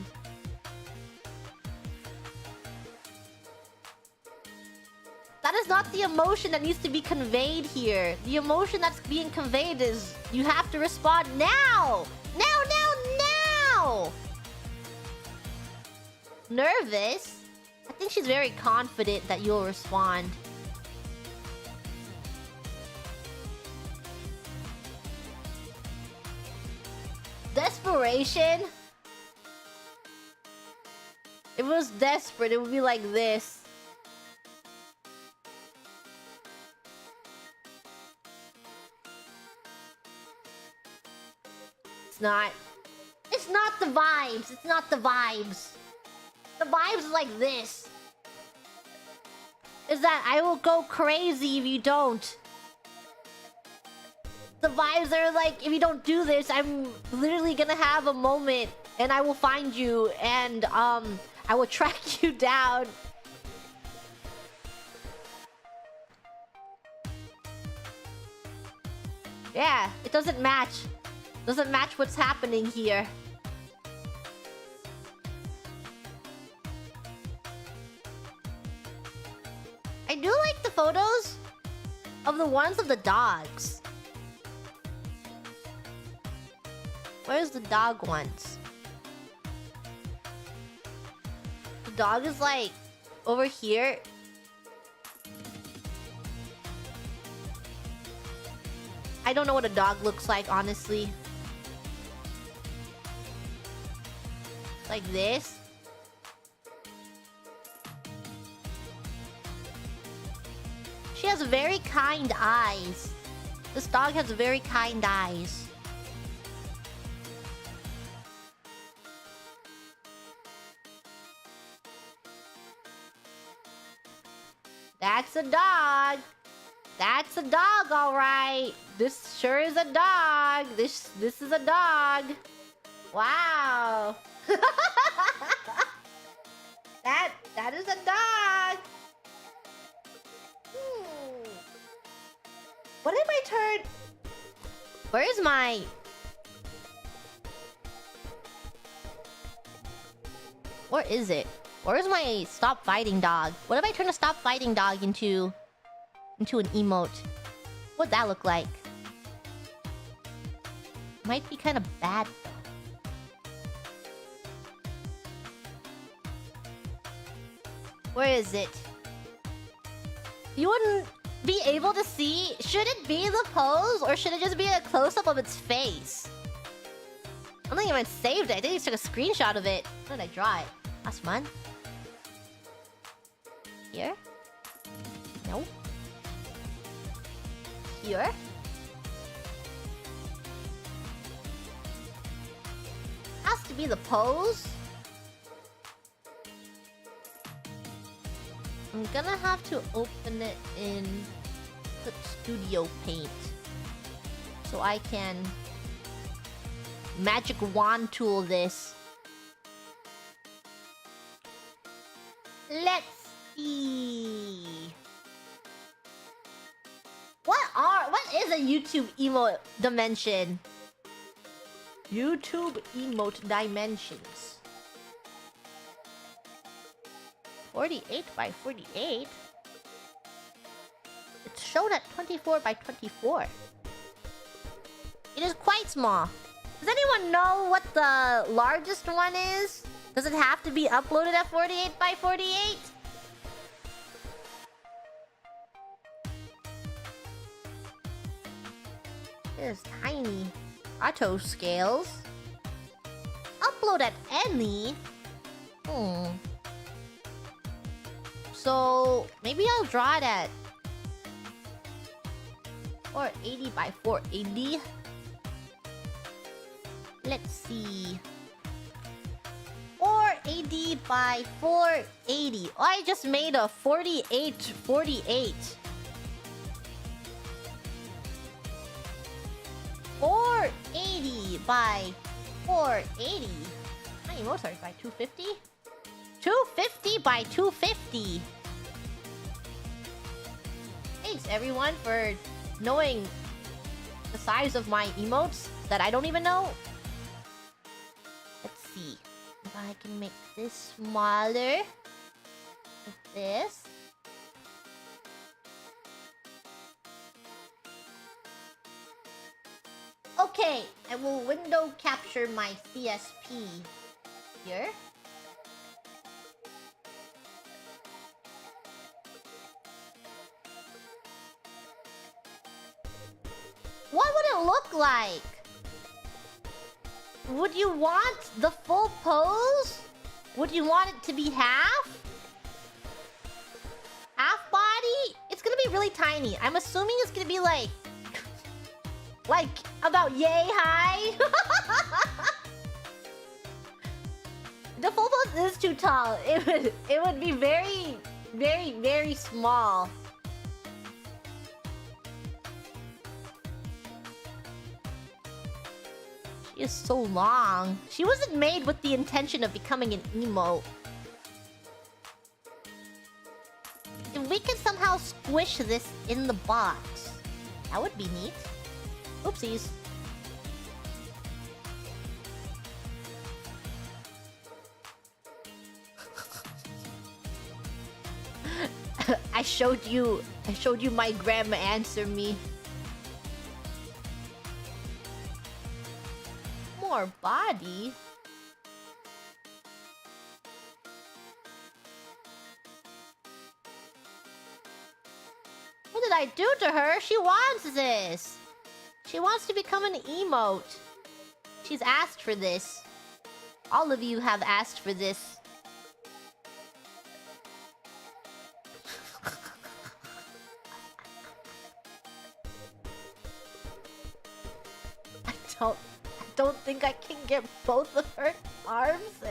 That is not the emotion that needs to be conveyed here. The emotion that's being conveyed is you have to respond now! Now! Nervous? I think she's very confident that you'll respond. Desperation? If it was desperate, it would be like this. It's not the vibes. It's not the vibes. The vibes is like this. Is that I will go crazy if you don't. The vibes are like, if you don't do this, I'm literally gonna have a moment and I will find you and I will track you down. Yeah, it doesn't match. Doesn't match what's happening here. I do like the photos of the ones of the dogs. Where's the dog ones? The dog is like over here. I don't know what a dog looks like, honestly. Like this. She has very kind eyes. This dog has very kind eyes. That's a dog. That's a dog, all right. This sure is a dog. This is a dog. Wow. that is a dog. What if I turn? Where's my... Where is it? Where's my stop fighting dog? What if I turn a stop fighting dog into an emote? What'd that look like? Might be kind of bad though. Where is it? You wouldn't be able to see. Should it be the pose or should it just be a close-up of its face? I don't think I even saved it. I think I just took a screenshot of it. How did I draw it? Last month? Here? No. Here? Has to be the pose. I'm gonna have to open it in Clip Studio Paint so I can magic wand tool this. Let's see. What is a YouTube emote dimension? YouTube emote dimensions. 48 by 48. It's shown at 24 by 24. It is quite small. Does anyone know what the largest one is? Does it have to be uploaded at 48 by 48? It is tiny. Auto scales. Upload at any? So maybe I'll draw it at 480 by 480. Let's see. 480 by 480. Oh, I just made a 48. 480 by 480. My emotes are by 250? 250 by 250. Thanks everyone for knowing the size of my emotes that I don't even know. Let's see if I can make this smaller with this. Okay, I will window capture my CSP here. What would it look like? Would you want the full pose? Would you want it to be half? Half body? It's gonna be really tiny. I'm assuming it's gonna be like about yay high. The full pose is too tall. It would be very, very, very small. She is so long. She wasn't made with the intention of becoming an emote. If we could somehow squish this in the box, that would be neat. Oopsies. I showed you my grandma answer me. More body? What did I do to her? She wants this. She wants to become an emote. She's asked for this. All of you have asked for this. I don't think I can get both of her arms in.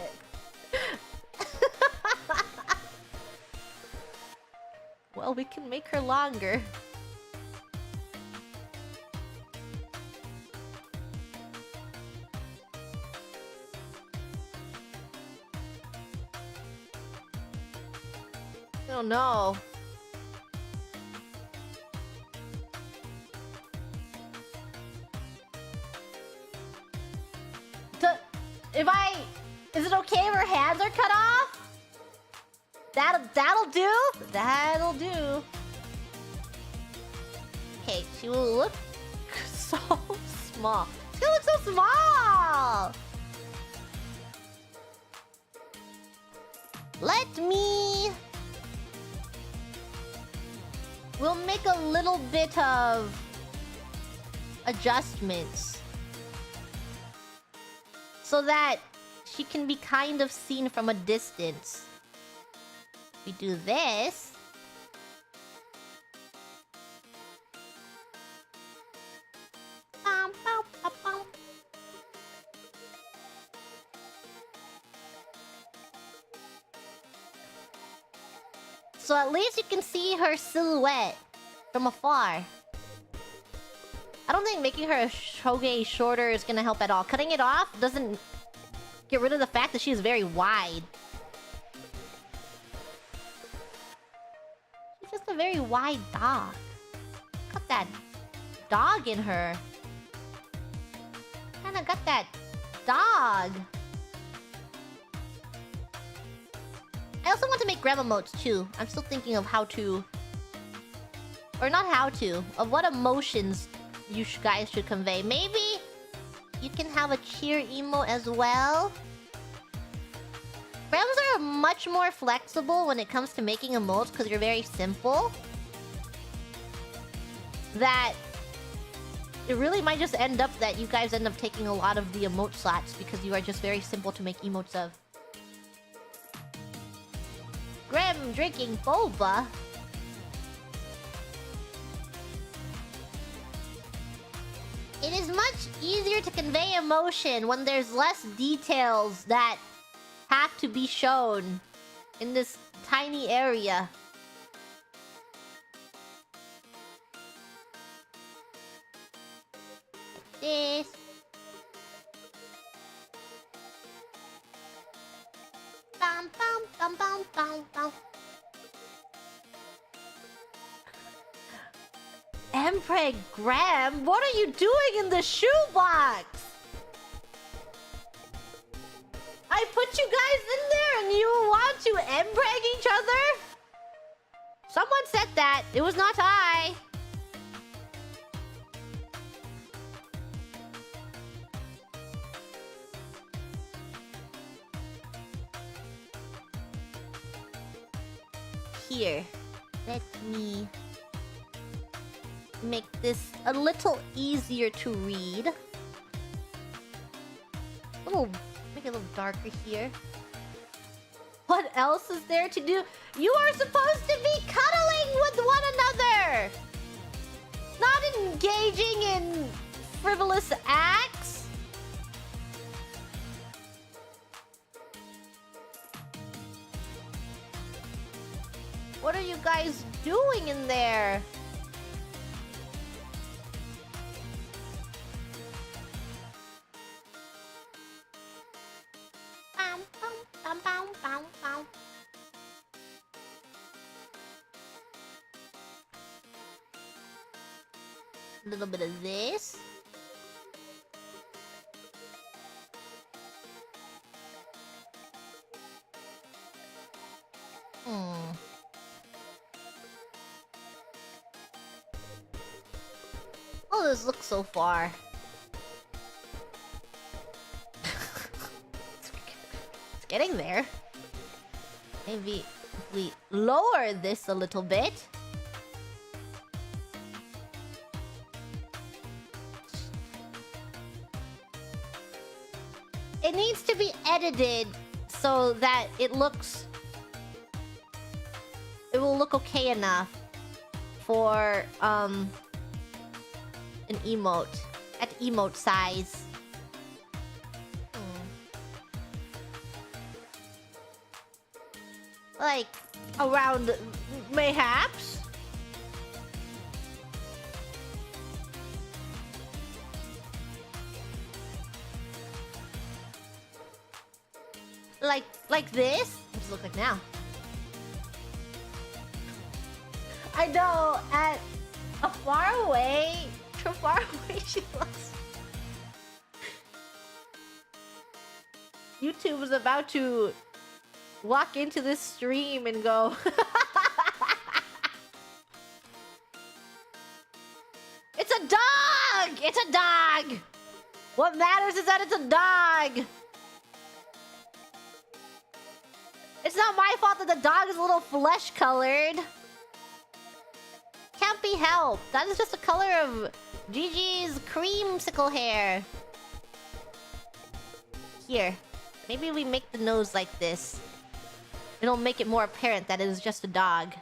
Well, we can make her longer. I don't know. Is it okay if her hands are cut off? That'll do. That'll do. Okay, she will look so small. She's gonna look so small. We'll make a little bit of adjustments so that she can be kind of seen from a distance. We do this. So at least you can see her silhouette from afar. I don't think making her shoge shorter is gonna help at all. Cutting it off doesn't get rid of the fact that she is very wide. She's just a very wide dog. Got that dog in her. Kinda got that dog. I also want to make grab emotes too. I'm still thinking of how to... Or not how to. Of what emotions you guys should convey. Maybe you can have a cheer emote as well. Grabs are much more flexible when it comes to making emotes because you're very simple. That... It really might just end up that you guys end up taking a lot of the emote slots because you are just very simple to make emotes of. Grim drinking boba. It is much easier to convey emotion when there's less details that have to be shown in this tiny area. Like this. Bum, bum, bum, bum, bum, bum. Empreg Graham, what are you doing in the shoebox? I put you guys in there and you want to empreg each other? Someone said that. It was not I. Here, let me make this a little easier to read. Make it a little darker here. What else is there to do? You are supposed to be cuddling with one another! Not engaging in frivolous acts! What are you guys doing in there? A little bit of this. Oh, this looks so far. It's getting there. Maybe if we lower this a little bit. It needs to be edited so that it will look okay enough for an emote at emote size. Like around mayhaps. Like this? What does it look like now? I know, at a far away she looks... YouTube is about to walk into this stream and go... It's a dog! It's a dog! What matters is that it's a dog! It's not my fault that the dog is a little flesh-colored. Can't be helped. That is just the color of Gigi's creamsicle hair. Here. Maybe we make the nose like this. It'll make it more apparent that it is just a dog.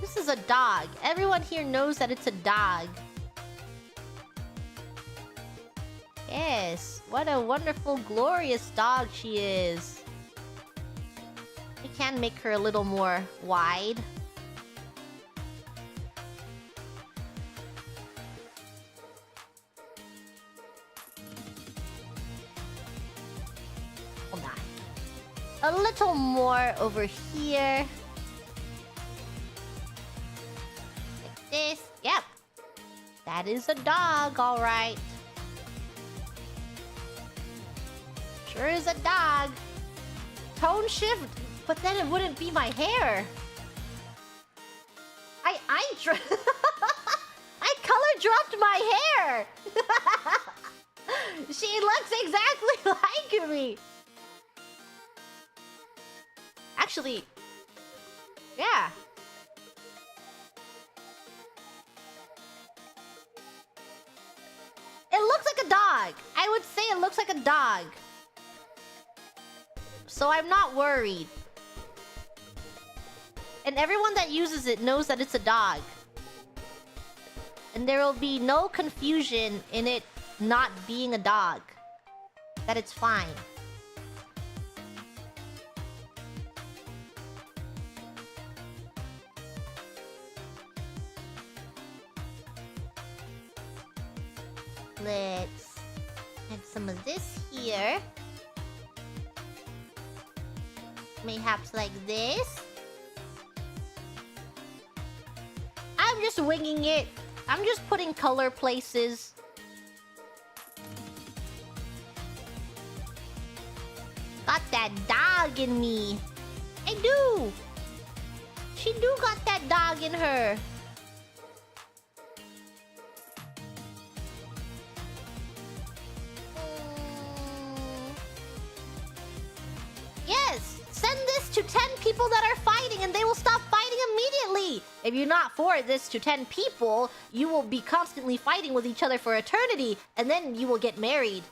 This is a dog. Everyone here knows that it's a dog. Yes. What a wonderful, glorious dog she is. We can make her a little more wide. Hold on. A little more over here. Like this. Yep. That is a dog, alright. Sure is a dog. Tone shift, but then it wouldn't be my hair. I color dropped my hair. She looks exactly like me. Actually, yeah. It looks like a dog. I would say it looks like a dog. So I'm not worried. And everyone that uses it knows that it's a dog. And there will be no confusion in it not being a dog. That it's fine. Let's add some of this here. Mayhaps like this. I'm just winging it. I'm just putting color places. Got that dog in me. I do. She do got that dog in her. Yes. Send this to 10 people that are fighting and they will stop fighting immediately. If you're not for this to 10 people, you will be constantly fighting with each other for eternity and then you will get married.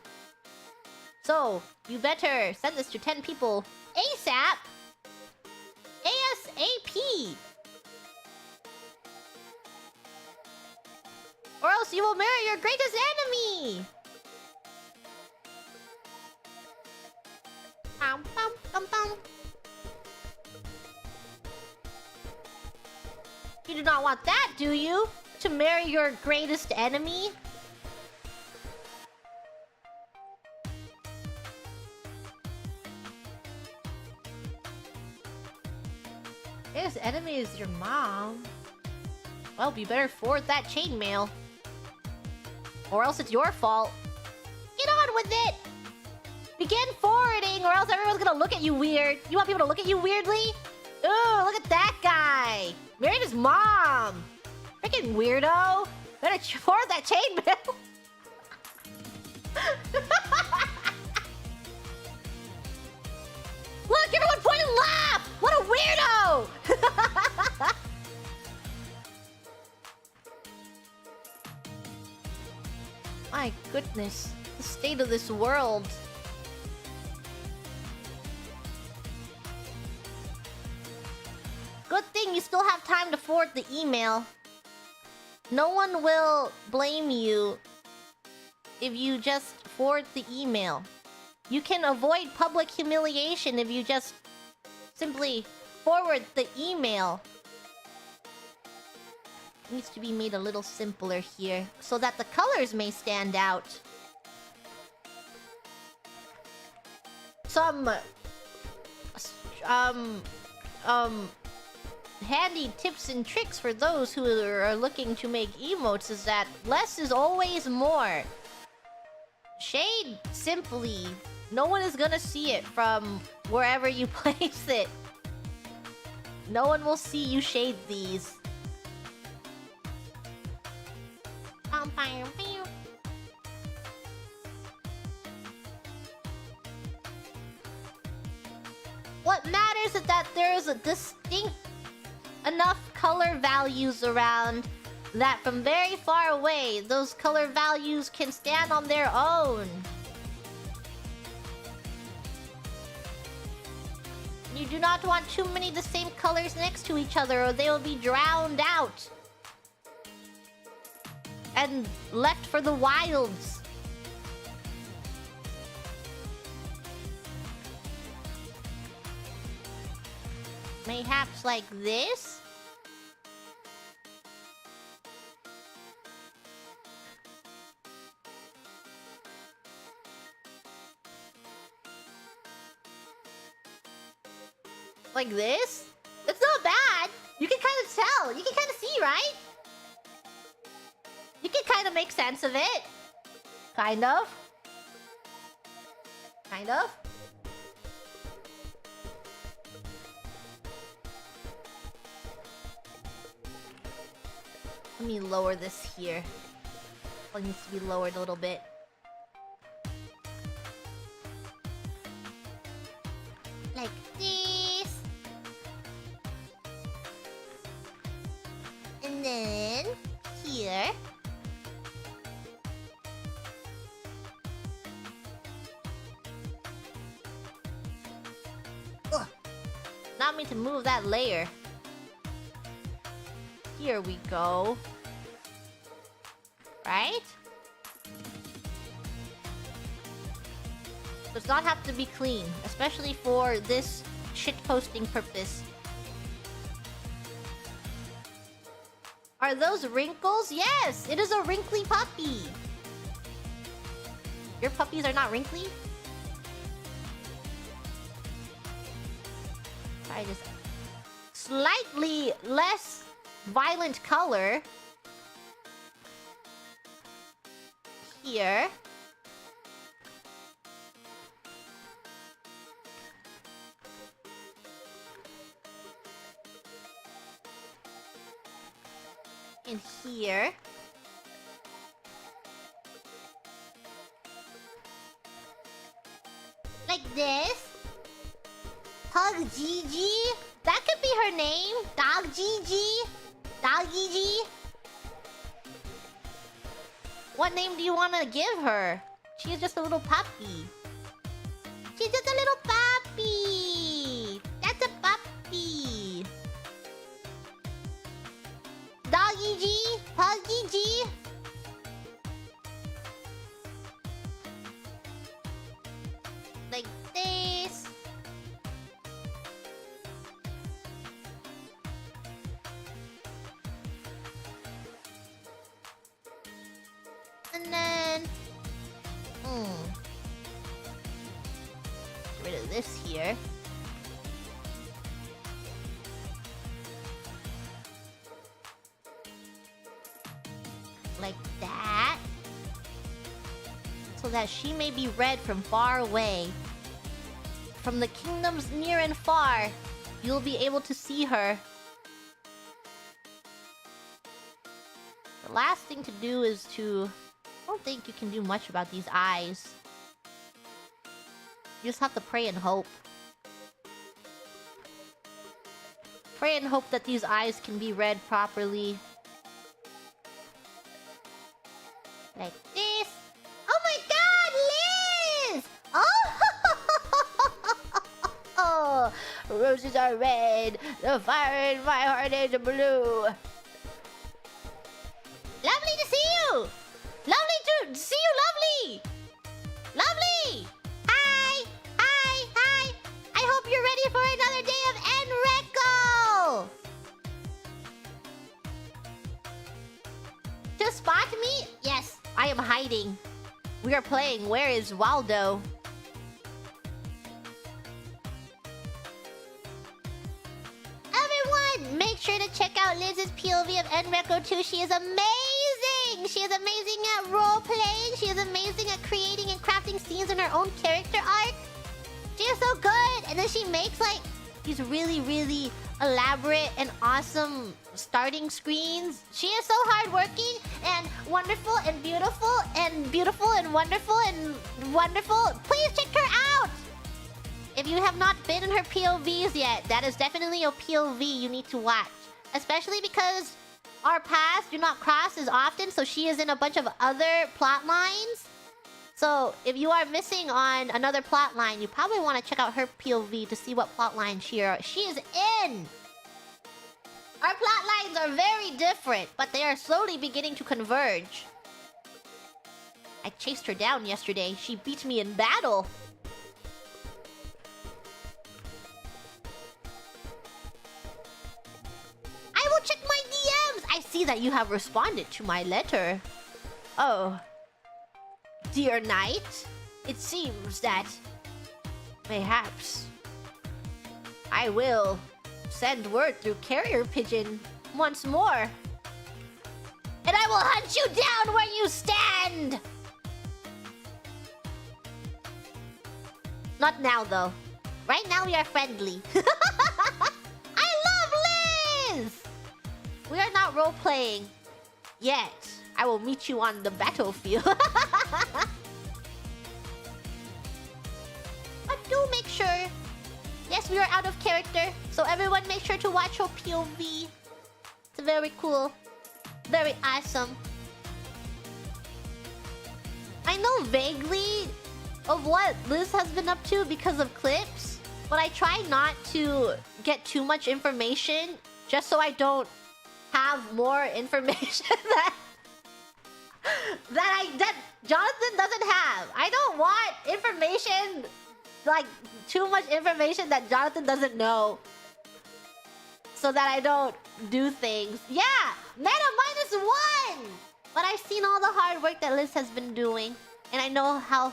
So, you better send this to 10 people ASAP. ASAP. Or else you will marry your greatest enemy. Bum, bum, bum, bum. You do not want that, do you? To marry your greatest enemy? His enemy is your mom. Well, you better forward that chainmail. Or else it's your fault. Get on with it! Begin forwarding, or else everyone's gonna look at you weird. You want people to look at you weirdly? Ooh, look at that guy! Married his mom! Freaking weirdo! Better forward that chainmail! Look, everyone point and laugh! What a weirdo! My goodness, the state of this world. Good thing you still have time to forward the email. No one will blame you if you just forward the email. You can avoid public humiliation if you just simply forward the email. It needs to be made a little simpler here so that the colors may stand out. handy tips and tricks for those who are looking to make emotes is that less is always more. Shade simply. No one is gonna see it from wherever you place it. No one will see you shade these. What matters is that there's a distinct enough color values around that from very far away, those color values can stand on their own. You do not want too many the same colors next to each other or they will be drowned out and left for the wilds. Mayhaps like this? Like this? It's not bad! You can kind of tell! You can kind of see, right? You can kind of make sense of it. Kind of. Kind of. Let me lower this here. It needs to be lowered a little bit. Like this. And then here. Ugh. Not me to move that layer. Here we go. Right? Does not have to be clean, especially for this shitposting purpose. Are those wrinkles? Yes! It is a wrinkly puppy! Your puppies are not wrinkly? Try this slightly less violent color. Here. And here. Like this. Pug Gigi. That could be her name. Dog Gigi. Dog Gigi. What name do you want to give her? She's just a little puppy. She's just a little puppy. That's a puppy. Doggy G, Puggy G. Like this. And then... Get rid of this here. Like that. So that she may be read from far away. From the kingdoms near and far, you'll be able to see her. The last thing to do is to... I don't think you can do much about these eyes. You just have to pray and hope. Pray and hope that these eyes can be read properly. Like this. Oh my god, Liz! Oh! Roses are red. The fire in my heart is blue. Lovely to see you! Lovely to see you, lovely! Lovely! Hi! Hi! Hi! I hope you're ready for another day of Enreco! To spot me? Yes, I am hiding. We are playing Where is Waldo? Everyone, make POV of Enreco too. She is amazing! She is amazing at role-playing. She is amazing at creating and crafting scenes in her own character arc. She is so good! And then she makes, like, these really, really elaborate and awesome starting screens. She is so hardworking and wonderful and beautiful and beautiful and wonderful and wonderful. Please check her out! If you have not been in her POVs yet, that is definitely a POV you need to watch. Especially because our paths do not cross as often, so she is in a bunch of other plot lines. So, if you are missing on another plotline, you probably want to check out her POV to see what plotline she is in. Our plotlines are very different, but they are slowly beginning to converge. I chased her down yesterday. She beat me in battle. I will check my DMs. I see that you have responded to my letter. Oh. Dear Knight, it seems that perhaps I will send word through carrier pigeon once more. And I will hunt you down where you stand! Not now, though. Right now, we are friendly. I love Liz! We are not role-playing yet. I will meet you on the battlefield. But do make sure... Yes, we are out of character. So everyone make sure to watch her POV. It's very cool. Very awesome. I know vaguely of what Liz has been up to because of clips. But I try not to get too much information. Just so I don't have more information that Jonathan doesn't have. I don't want information, like, too much information that Jonathan doesn't know. So that I don't do things. Yeah! Meta -1! But I've seen all the hard work that Liz has been doing. And I know how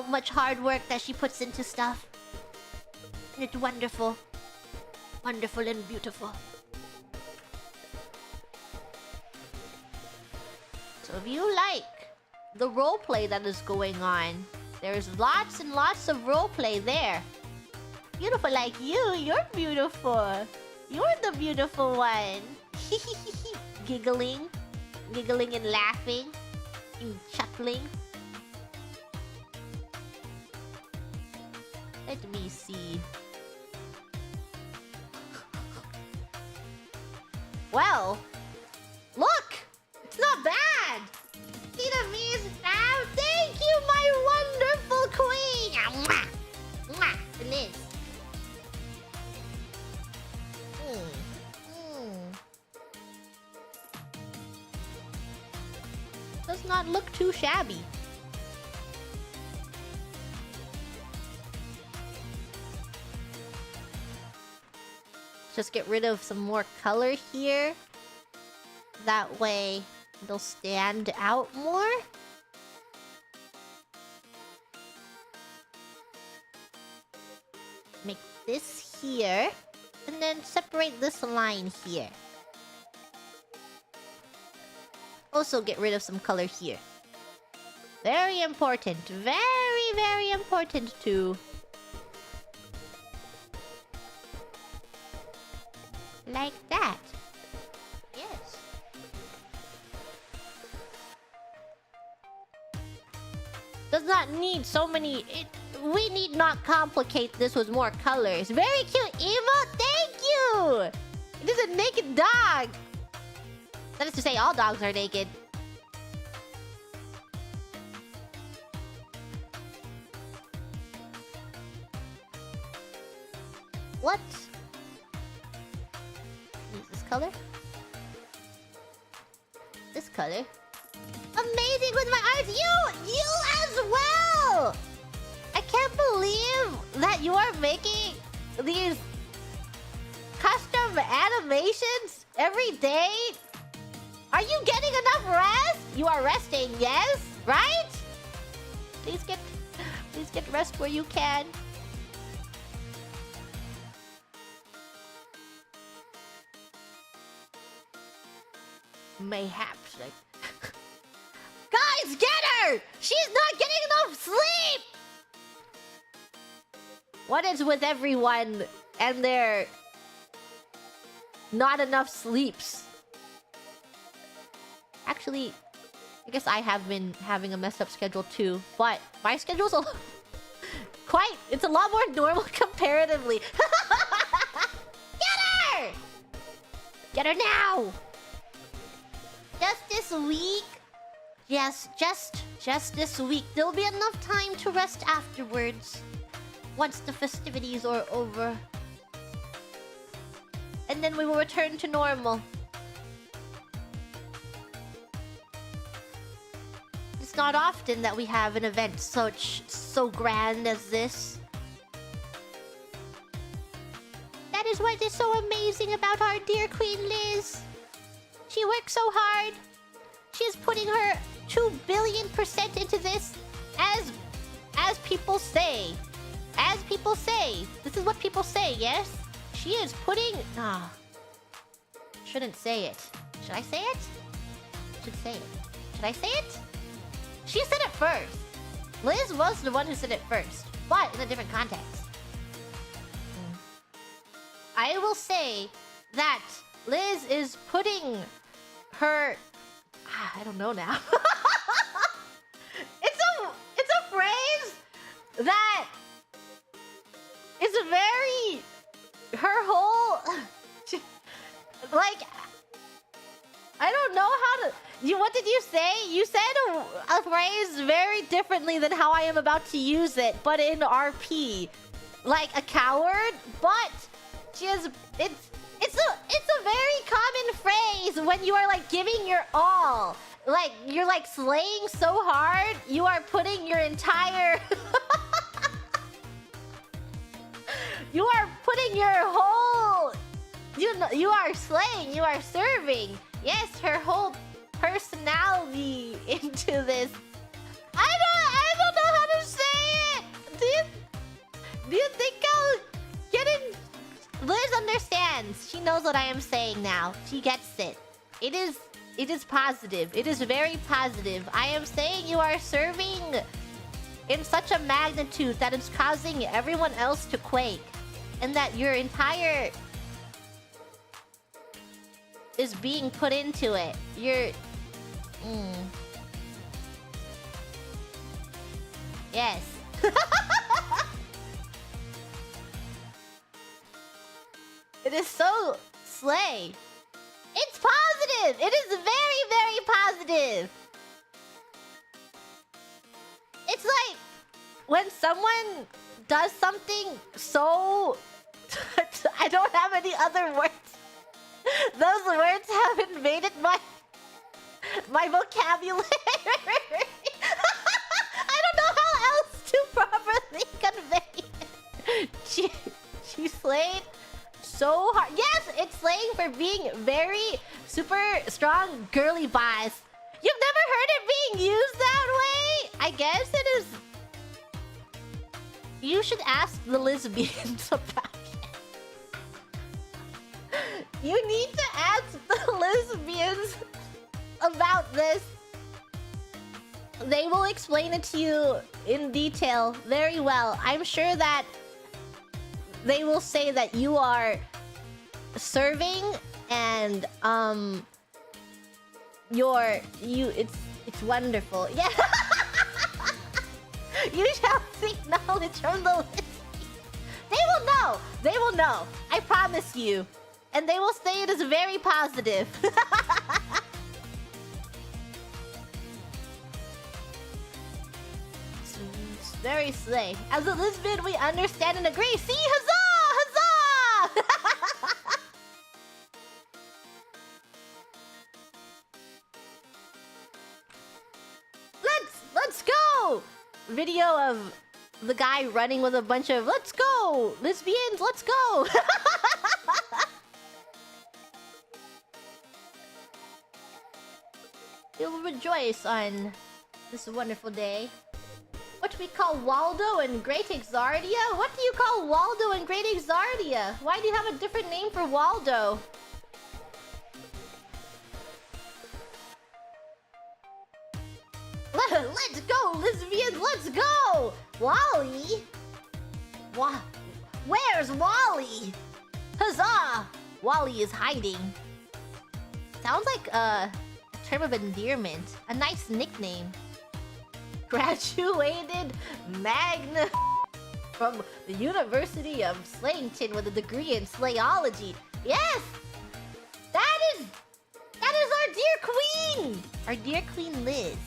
much hard work that she puts into stuff. And it's wonderful. Wonderful and beautiful. So if you like the roleplay that is going on, there's lots and lots of roleplay there. Beautiful like you, you're beautiful. You're the beautiful one. Giggling. Giggling and laughing. And chuckling. Let me see. Well, look! It's not bad! Vietnamese fam! Thank you, my wonderful queen! Mwah! Mwah! Liz. Does not look too shabby. Just get rid of some more color here. That way they'll stand out more. Make this here. And then separate this line here. Also get rid of some color here. Very important. Very, very important too. Like that. Yes. Does not need so many... we need not complicate this with more colors. Very cute, Eva! Thank you! It is a naked dog! That is to say, all dogs are naked. What? Use this color. This color. Amazing with my eyes! You as well! I can't believe that you are making these custom animations every day. Are you getting enough rest? You are resting, yes? Right? Please get rest where you can. mayhaps. Like, guys, get her! She's not getting enough sleep! What is with everyone and their not enough sleeps? Actually, I guess I have been having a messed up schedule too, but my schedule's it's a lot more normal comparatively. Get her! Get her now! Just this week? Yes, just this week. There'll be enough time to rest afterwards. Once the festivities are over. And then we will return to normal. It's not often that we have an event so grand as this. That is what is so amazing about our dear Queen Liz. She works so hard. She is putting her 2 billion% into this, as people say. As people say. This is what people say, yes? She is putting... Ah. Shouldn't say it. Should I say it? Should say it. Should I say it? She said it first. Liz was the one who said it first, but in a different context. I will say that Liz is putting her... I don't know now. It's a phrase that is very... Her whole... like... I don't know how to... What did you say? You said a phrase very differently than how I am about to use it, but in RP. Like a coward, but she is... It's a very common phrase when you are like giving your all. Like you're like slaying so hard, you are putting your entire you are putting your whole you are slaying, you are serving. Yes, her whole personality into this. I don't know how to say it. Do you think I'll get in? Liz understands. She knows what I am saying now. She gets it. It is positive. It is very positive. I am saying you are serving in such a magnitude that it's causing everyone else to quake. And that your entire... is being put into it. You're... Yes. It is so slay. It's positive. It is very, very positive. It's like when someone does something so... I don't have any other words. Those words have invaded my vocabulary. I don't know how else to properly convey it. She slayed so hard. Yes, it's slaying for being very super strong girly boss. You've never heard it being used that way? I guess it is. You should ask the lesbians about it. You need to ask the lesbians about this. They will explain it to you in detail very well. I'm sure that they will say that you are serving and it's wonderful. Yeah. You shall seek knowledge from the lesbians. They will know. They will know. I promise you. And they will say it is very positive. It's very slay. As a lesbian, we understand and agree. See, huzzah! Huzzah! Let's go! Video of the guy running with a bunch of let's go! Lesbians, let's go! You'll rejoice on this wonderful day. What do we call Waldo and Great Exardia? What do you call Waldo and Great Exardia? Why do you have a different name for Waldo? Let's go, lesbian, let's go! Wally? Where's Wally? Huzzah! Wally is hiding. Sounds like a term of endearment. A nice nickname. Graduated magna from the University of Slayington with a degree in slayology. Yes! That is our dear queen! Our dear Queen Liz.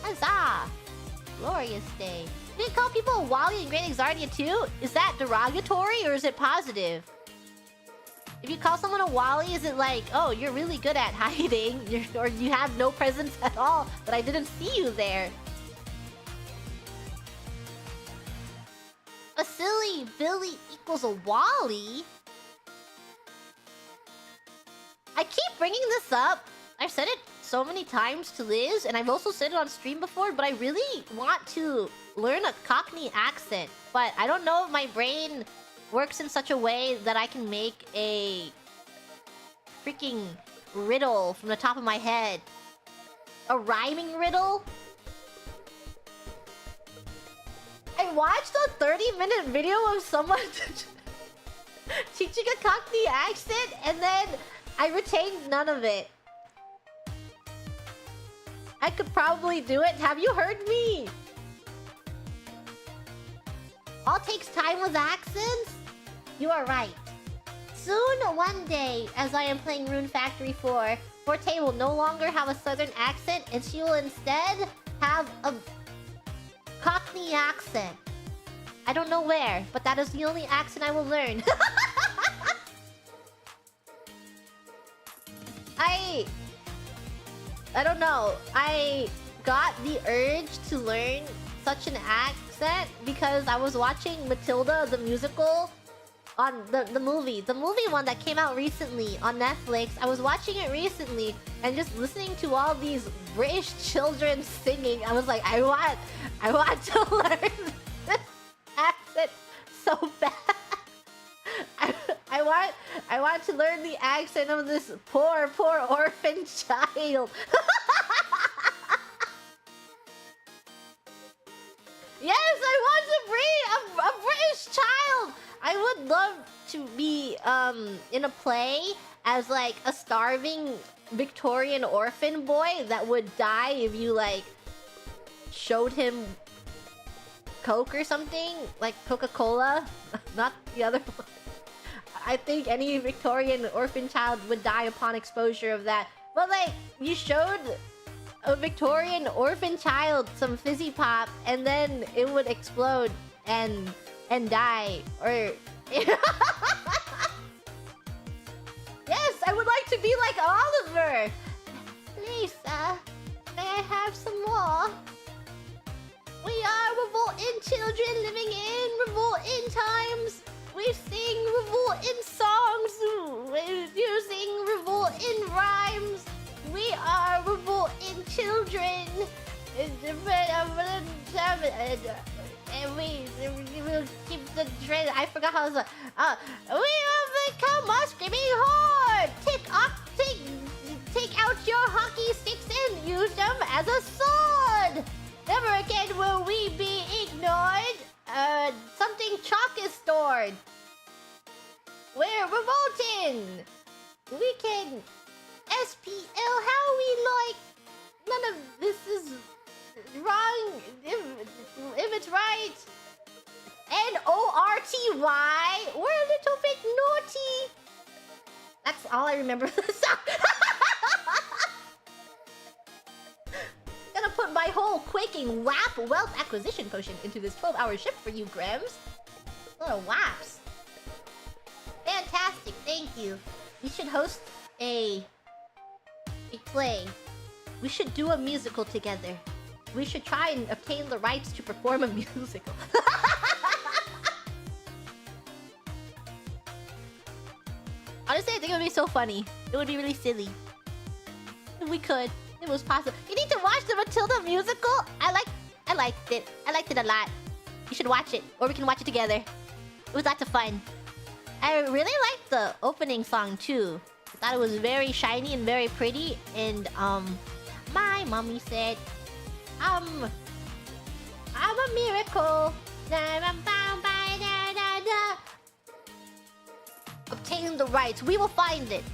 Huzzah! Glorious day. You can call people Wally and Great Exardia too? Is that derogatory or is it positive? If you call someone a Wally, is it like, oh, you're really good at hiding, or you have no presence at all, but I didn't see you there? A silly Billy equals a Wally? I keep bringing this up. I've said it so many times to Liz, and I've also said it on stream before, but I really want to learn a Cockney accent. But I don't know if my brain works in such a way that I can make a freaking riddle from the top of my head. A rhyming riddle? I watched a 30-minute video of someone teaching a Cockney accent, and then I retained none of it. I could probably do it. Have you heard me? All takes time with accents? You are right. Soon, one day, as I am playing Rune Factory 4, Forte will no longer have a southern accent, and she will instead have a Cockney accent. I don't know where, but that is the only accent I will learn. I don't know. I got the urge to learn such an accent because I was watching Matilda the musical on the movie. The movie one that came out recently on Netflix. I was watching it recently and just listening to all these British children singing. I was like, I want to learn this accent so bad. I want to learn the accent of this poor orphan child. Yes, I want to bring a British child. I would love to be in a play as like a starving Victorian orphan boy that would die if you like showed him Coke or something, like Coca-Cola, not the other one. I think any Victorian orphan child would die upon exposure of that. But like, you showed a Victorian orphan child some fizzy pop, and then it would explode and die. Or yes, I would like to be like Oliver. Lisa, may I have some more? We are revolting children living in revolting times. We sing revolting songs using revolting rhymes. We are revolting children. And we will keep the trend. I forgot how it's like. We will become a screaming horde. Take out your hockey sticks and use them as a sword. Never again will we be ignored. Something chalk is stored. We're revolting. We can SPL how we like. None of this is wrong if it's right. NORTY. We're a little bit naughty. That's all I remember of the song. Gonna put my whole quaking WAP wealth acquisition potion into this 12-hour shift for you, Grems. Little WAPs. Fantastic, thank you. We should host a play. We should do a musical together. We should try and obtain the rights to perform a musical. Honestly, I think it would be so funny. It would be really silly. If we could. It was possible. You need to watch the Matilda musical. I liked it. I liked it a lot. You should watch it. Or we can watch it together. It was lots of fun. I really liked the opening song too. I thought it was very shiny and very pretty. And My mommy said, I'm a miracle. Obtaining the rights. We will find it.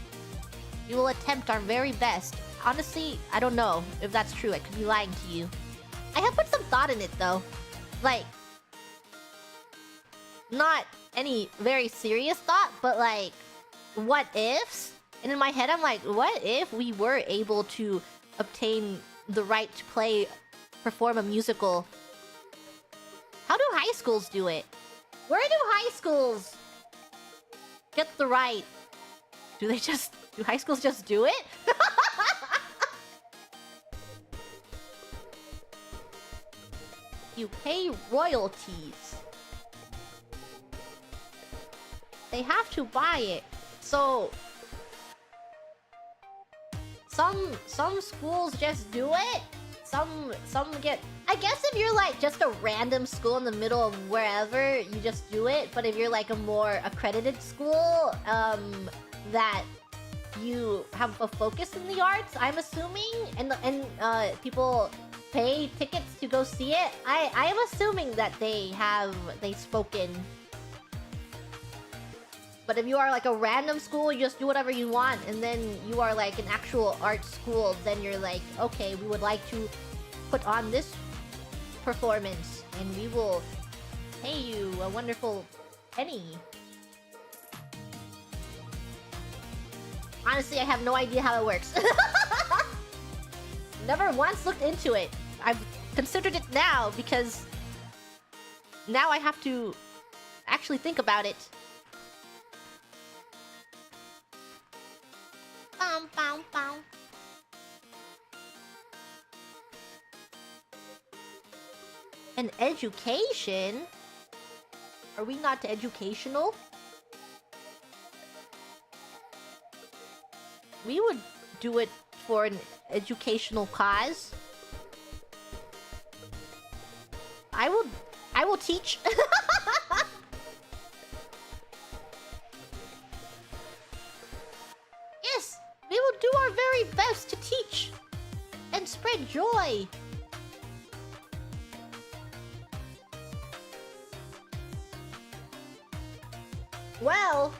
We will attempt our very best. Honestly, I don't know if that's true. I could be lying to you. I have put some thought in it though. Like, not any very serious thought, but like, what ifs? And in my head, I'm like, what if we were able to obtain the right to perform a musical? How do high schools do it? Where do high schools get the right? Do high schools just do it? You pay royalties. They have to buy it. So some schools just do it. Some get. I guess if you're like just a random school in the middle of wherever, you just do it. But if you're like a more accredited school, that you have a focus in the arts, I'm assuming, and people pay tickets to go see it. I am assuming that they've spoken. But if you are like a random school, you just do whatever you want, and then you are like an actual art school, then you're like, okay, we would like to put on this performance, and we will pay you a wonderful penny. Honestly, I have no idea how it works. Never once looked into it. I've considered it now because now I have to actually think about it. Bum, bum, bum. An education? Are we not educational? We would do it for an educational cause. I will teach. Yes, we will do our very best to teach and spread joy. Well,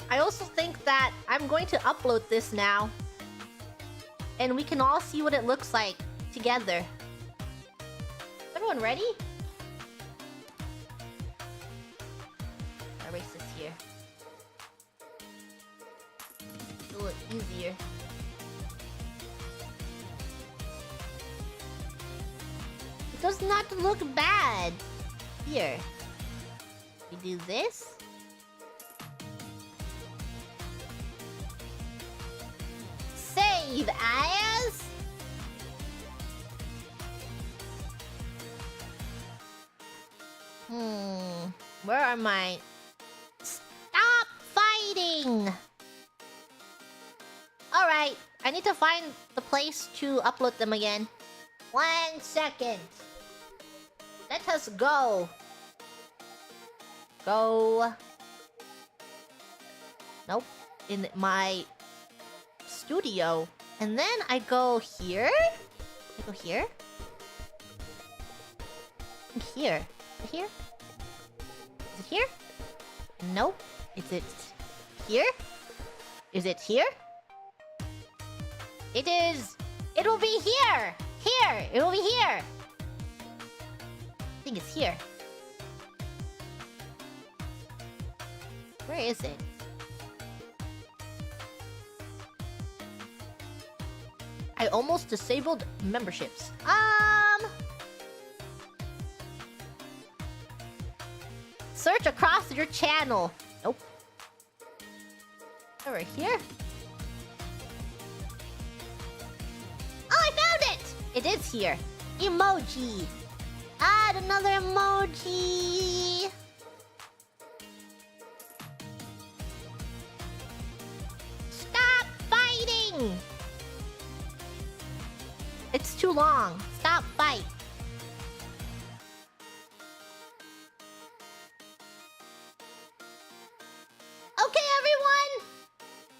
I also think that I'm going to upload this now. And we can all see what it looks like together. Everyone ready? I'll erase this here. It's a little easier. It does not look bad. Here. We do this. Save as. Where are my... Stop fighting! Alright, I need to find the place to upload them again. 1 second. Let us go. Go. Nope. In my studio. And then I go here. I go here. And here. Here? Is it here? Nope. Is it here? Is it here? It is... It will be here! Here! It will be here! I think it's here. Where is it? I almost disabled memberships. Search across your channel. Nope. Over here. Oh, I found it! It is here. Emoji. Add another emoji. Stop fighting! It's too long. Stop fight. Okay, everyone!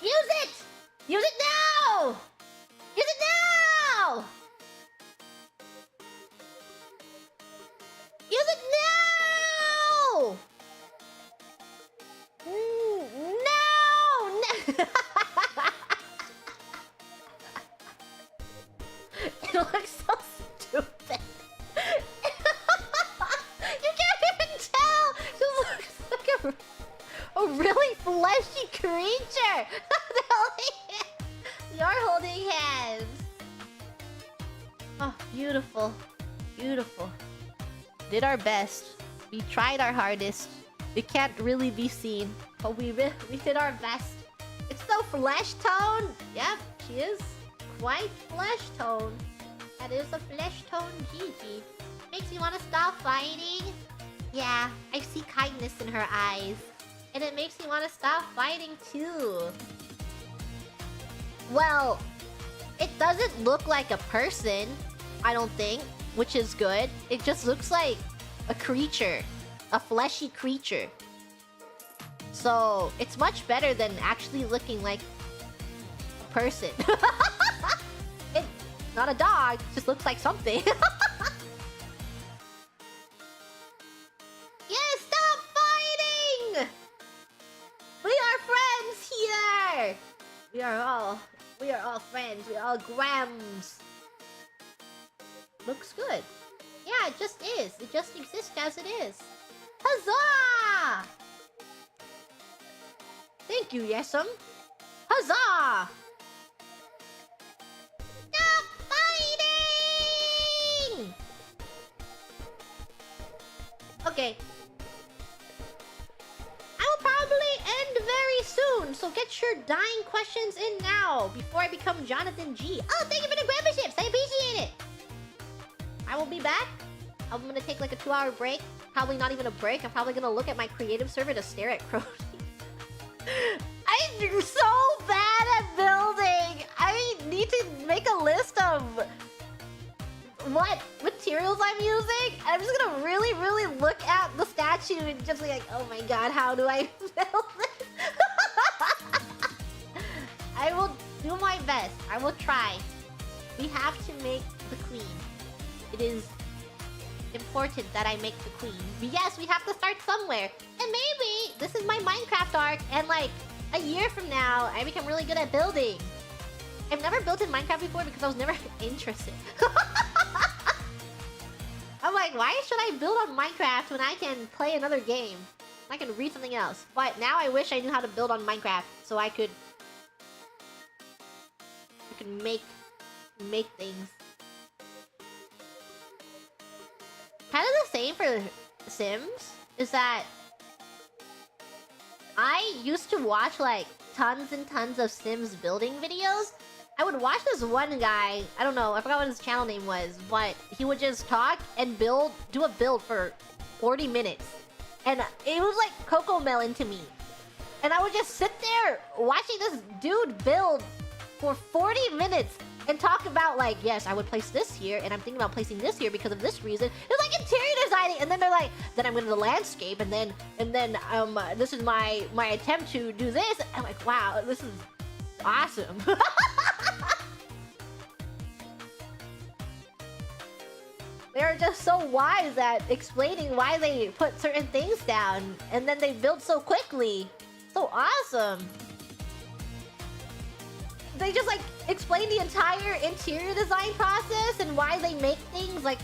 Use it! Use it now! Use it now! Use it now! No! It looks so stupid. You can't even tell! It looks like a really fleshy creature! You're holding hands. Oh, beautiful. Beautiful. Did our best. We tried our hardest. It can't really be seen, but we did our best. It's so flesh tone. Yep, she is quite flesh tone. That is a flesh tone Gigi. Makes me want to stop fighting. Yeah, I see kindness in her eyes. And it makes me want to stop fighting too. Well, it doesn't look like a person, I don't think, which is good. It just looks like a creature. A fleshy creature. So, it's much better than actually looking like a person. It's not a dog, it just looks like something. Yes, stop fighting! We are friends here! We are all friends. We are all grams. Looks good. Yeah, it just is. It just exists as it is. Huzzah! Thank you, Yesum. Huzzah! Stop fighting! Okay. I will probably end very soon, so get your dying questions in now before I become Jonathan G. Oh, thank you for the memberships! I appreciate it! I will be back. I'm gonna take like a 2-hour break. Probably not even a break. I'm probably gonna look at my creative server to stare at Crony. I'm so bad at building! I need to make a list of what materials I'm using. I'm just gonna really, really look at the statue and just be like, oh my god, how do I build this? I will do my best. I will try. We have to make the queen. It is important that I make the queen. But yes, we have to start somewhere. And maybe this is my Minecraft arc, and like a year from now, I become really good at building. I've never built in Minecraft before because I was never interested. I'm like, why should I build on Minecraft when I can play another game? I can read something else. But now I wish I knew how to build on Minecraft so I could make things. Kind of the same for Sims is that I used to watch like tons and tons of Sims building videos. I would watch this one guy, I don't know, I forgot what his channel name was, but he would just talk and do a build for 40 minutes. And it was like Cocomelon to me. And I would just sit there watching this dude build for 40 minutes and talk about like, yes, I would place this here, and I'm thinking about placing this here because of this reason. It's like interior designing, and then they're like, then I'm going to the landscape, and then this is my attempt to do this. I'm like, wow, this is awesome. They're just so wise at explaining why they put certain things down, and then they build so quickly. So awesome. They just like explain the entire interior design process and why they make things, like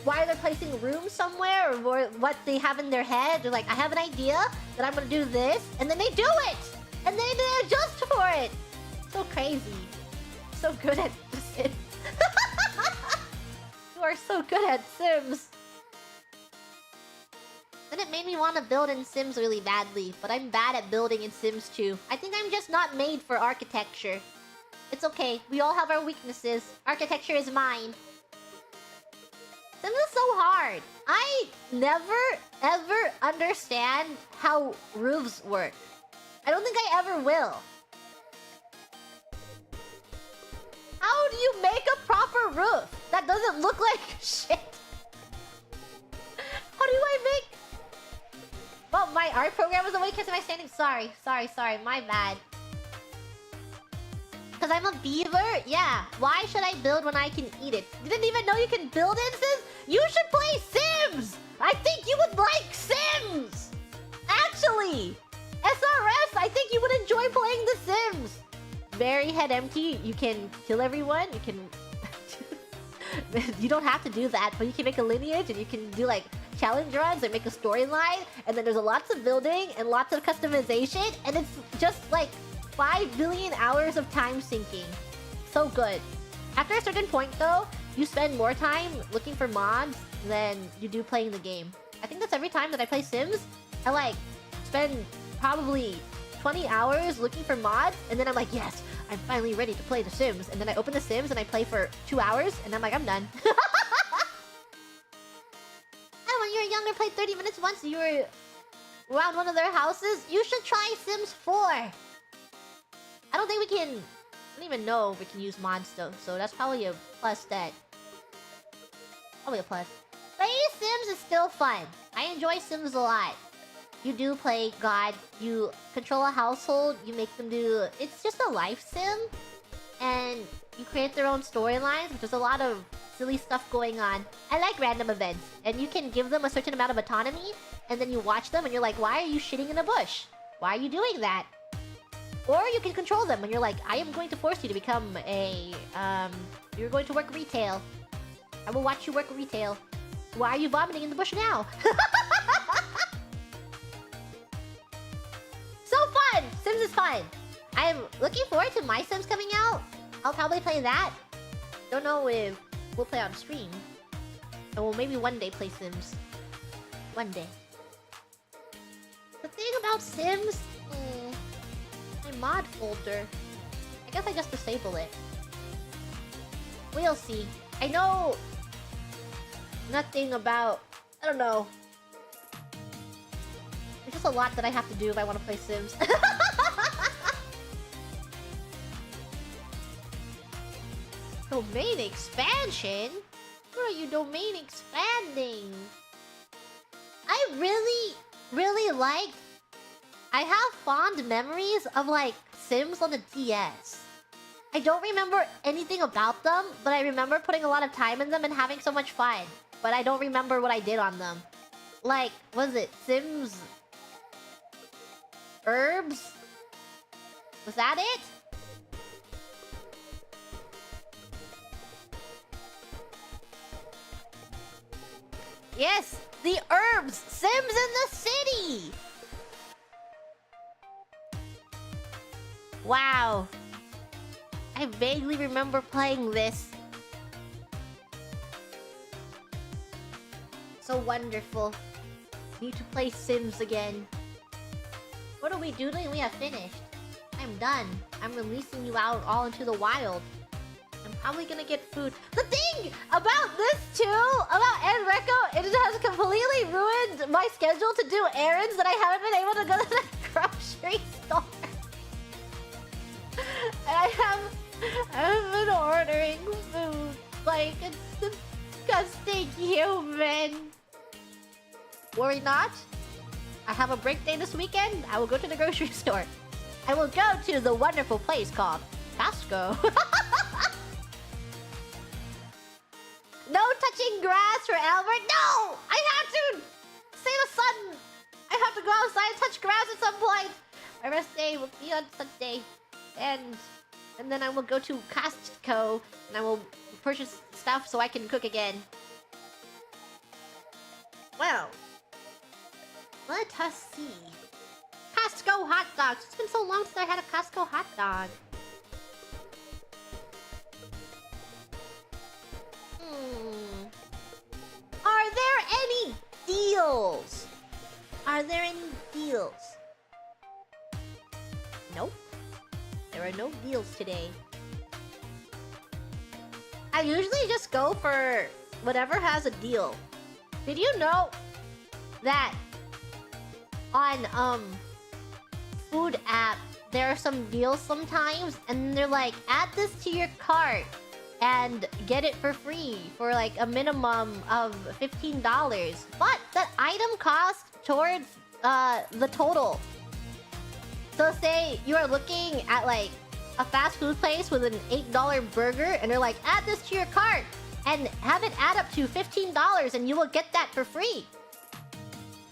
why they're placing rooms somewhere or what they have in their head. They're like, I have an idea that I'm gonna do this, and then they do it, and then they adjust for it. So crazy. So good at Sims. You are so good at Sims. Then it made me want to build in Sims really badly, but I'm bad at building in Sims too. I think I'm just not made for architecture. It's okay, we all have our weaknesses. Architecture is mine. Sims is so hard. I never ever understand how roofs work. I don't think I ever will. How do you make a proper roof that doesn't look like shit? How do I make... Well, my art program was away because of my standing. Sorry, my bad. Because I'm a beaver? Yeah. Why should I build when I can eat it? You didn't even know you can build in Sims? You should play Sims! I think you would like Sims! Actually! SRS, I think you would enjoy playing The Sims! Very head empty, you can kill everyone, you can... you don't have to do that, but you can make a lineage and you can do like challenge runs and make a storyline, and then there's lots of building and lots of customization, and it's just like 5 billion hours of time sinking. So good. After a certain point though, you spend more time looking for mods than you do playing the game. I think that's every time that I play Sims. I like spend probably 20 hours looking for mods, and then I'm like, yes, I'm finally ready to play The Sims. And then I open The Sims and I play for 2 hours, and I'm like, I'm done. And when you were younger, played 30 minutes once, you were around one of their houses. You should try Sims 4. I don't think we can... I don't even know if we can use mods though, so that's probably a plus that... Probably a plus. Playing Sims is still fun. I enjoy Sims a lot. You do play God, you control a household, you make them do... It's just a life sim, and you create their own storylines, which is a lot of silly stuff going on. I like random events, and you can give them a certain amount of autonomy, and then you watch them and you're like, why are you shitting in a bush? Why are you doing that? Or you can control them and you're like, I am going to force you to become a... You're going to work retail. I will watch you work retail. Why are you vomiting in the bush now? So fun! Sims is fun. I'm looking forward to My Sims coming out. I'll probably play that. Don't know if we'll play on stream. And we'll maybe one day play Sims. One day. The thing about Sims... my mod folder... I guess I just disable it. We'll see. I know... nothing about... I don't know. There's just a lot that I have to do if I want to play Sims. Domain expansion? What are you domain expanding? I really liked... I have fond memories of like Sims on the DS. I don't remember anything about them, but I remember putting a lot of time in them and having so much fun. But I don't remember what I did on them. Like, was it Sims... Herbs? Was that it? Yes! The Herbs! Sims in the City! Wow. I vaguely remember playing this. So wonderful. Need to play Sims again. What are we doodling? We have finished. I'm done. I'm releasing you out all into the wild. I'm probably gonna get food. The thing about this too, about Enrico, it has completely ruined my schedule to do errands that I haven't been able to go to the grocery store. I haven't been ordering food. Like, it's disgusting human. Worry not. I have a break day this weekend. I will go to the grocery store. I will go to the wonderful place called Costco. No touching grass for Albert. No! I have to say the sun. I have to go outside and touch grass at some point. My rest day will be on Sunday. And then I will go to Costco and I will purchase stuff so I can cook again. Well, let us see. Costco hot dogs. It's been so long since I had a Costco hot dog. Are there any deals? Are there any deals? Nope. There are no deals today. I usually just go for whatever has a deal. Did you know that on food app there are some deals sometimes, and they're like, add this to your cart and get it for free for like a minimum of $15, but that item cost towards the total. So say you are looking at like a fast food place with an $8 burger, and they're like, add this to your cart, and and have it add up to $15 and you will get that for free.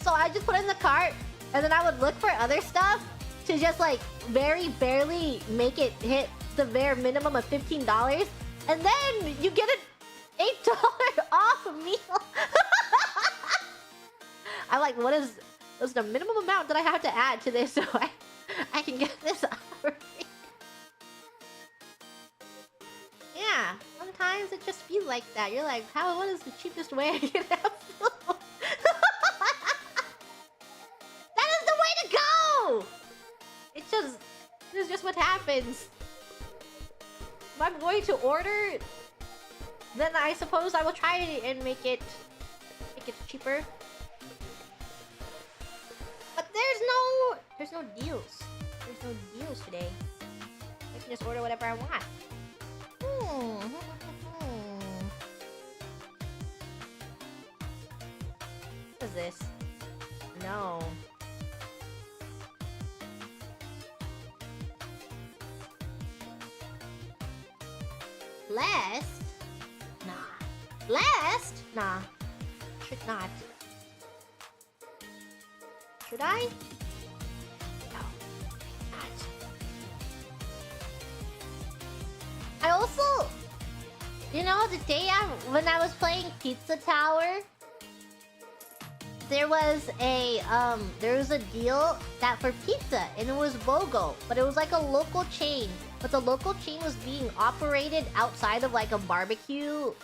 So I just put it in the cart and then I would look for other stuff to just like very barely make it hit the bare minimum of $15. And then you get an $8 off meal. I'm like, what's the minimum amount that I have to add to this so I can get this offer? Yeah, sometimes it just feels like that. You're like, what is the cheapest way I can have food? That is the way to go! It's just what happens. If I'm going to order, then I suppose I will try and make it cheaper. But there's no deals. There's no deals today. I can just order whatever I want. What is this? No. Blessed? Nah. Blessed? Nah. Should not. Should I? No. Not. I also... You know, the day when I was playing Pizza Tower, there was a deal that for pizza, and it was BOGO, but it was like a local chain. But the local chain was being operated outside of like a barbecue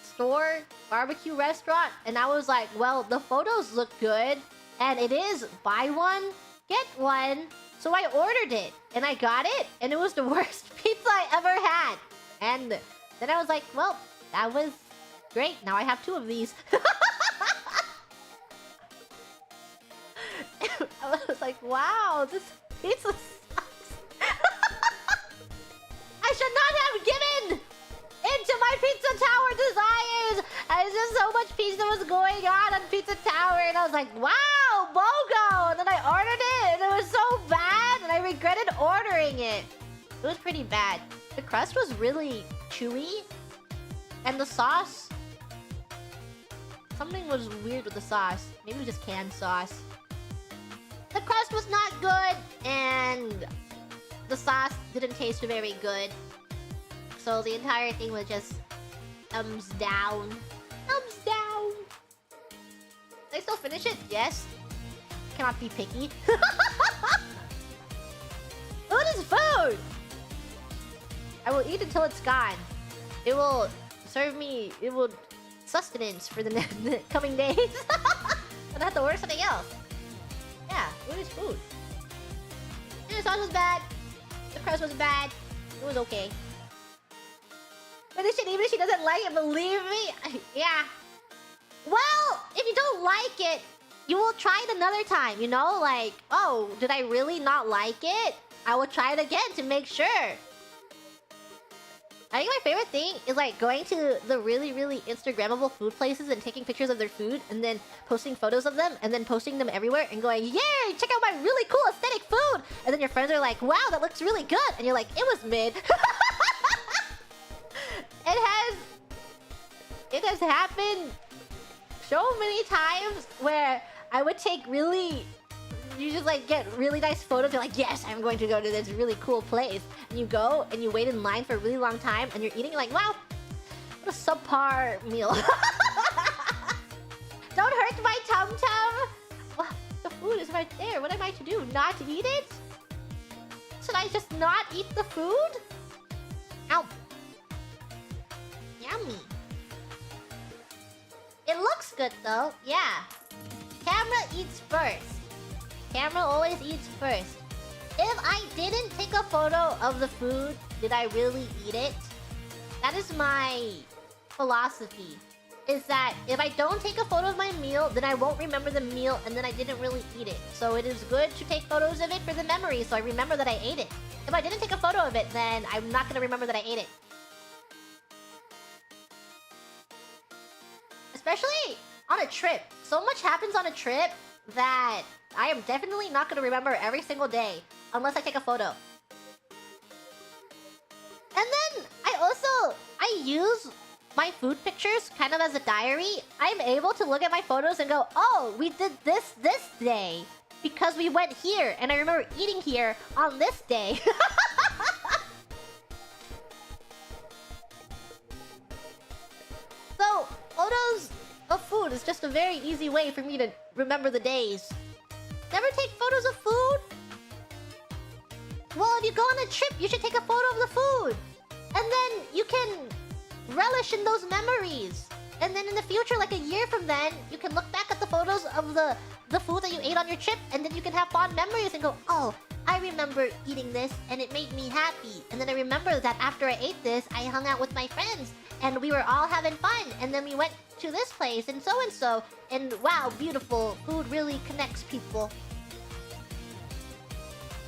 store, barbecue restaurant, and I was like, well, the photos look good, and it is buy one, get one. So I ordered it, and I got it, and it was the worst pizza I ever had. And then I was like, well, that was great. Now I have 2 of these. I was like, wow, this pizza sucks. I should not have given into my Pizza Tower desires. And just so much pizza was going on Pizza Tower, and I was like, wow, BOGO. And then I ordered it, and it was so bad, and I regretted ordering it. It was pretty bad. The crust was really chewy, and the sauce... Something was weird with the sauce. Maybe it was just canned sauce. The crust was not good, and the sauce didn't taste very good. So the entire thing was just thumbs down. Thumbs down. Did I still finish it? Yes. Cannot be picky. Food is food! I will eat until it's gone. It will serve me... It will sustenance for the coming days. I don't have to order something else. Yeah, food is food. And the sauce was bad. The crust was bad. It was okay. But this shit, even if she doesn't like it, believe me, yeah. Well, if you don't like it, you will try it another time, you know? Like, oh, did I really not like it? I will try it again to make sure. I think my favorite thing is like going to the really, really Instagrammable food places and taking pictures of their food and then posting photos of them and then posting them everywhere and going, yay, check out my really cool aesthetic food. And then your friends are like, wow, that looks really good. And you're like, it was mid. It has happened so many times where I would take really... You just like get really nice photos. You're like, yes, I'm going to go to this really cool place. And you go and you wait in line for a really long time and you're eating, you're like, wow, what a subpar meal. Don't hurt my tum-tum. Well, the food is right there. What am I to do? Not eat it? Should I just not eat the food? Ow. Yummy. It looks good though. Yeah. Camera eats first. Camera always eats first. If I didn't take a photo of the food, did I really eat it? That is my philosophy. Is that if I don't take a photo of my meal, then I won't remember the meal and then I didn't really eat it. So it is good to take photos of it for the memory so I remember that I ate it. If I didn't take a photo of it, then I'm not going to remember that I ate it. Especially on a trip. So much happens on a trip that I am definitely not going to remember every single day unless I take a photo. And then I use my food pictures kind of as a diary, I'm able to look at my photos and go, oh, we did this day because we went here, and I remember eating here on this day. So, photos of food is just a very easy way for me to remember the days. Never take photos of food? Well, if you go on a trip, you should take a photo of the food. And then you can relish in those memories. And then in the future, like a year from then, you can look back at the photos of the food that you ate on your trip, and then you can have fond memories and go, oh, I remember eating this and it made me happy. And then I remember that after I ate this, I hung out with my friends and we were all having fun. And then we went to this place and so. And wow, beautiful. Food really connects people.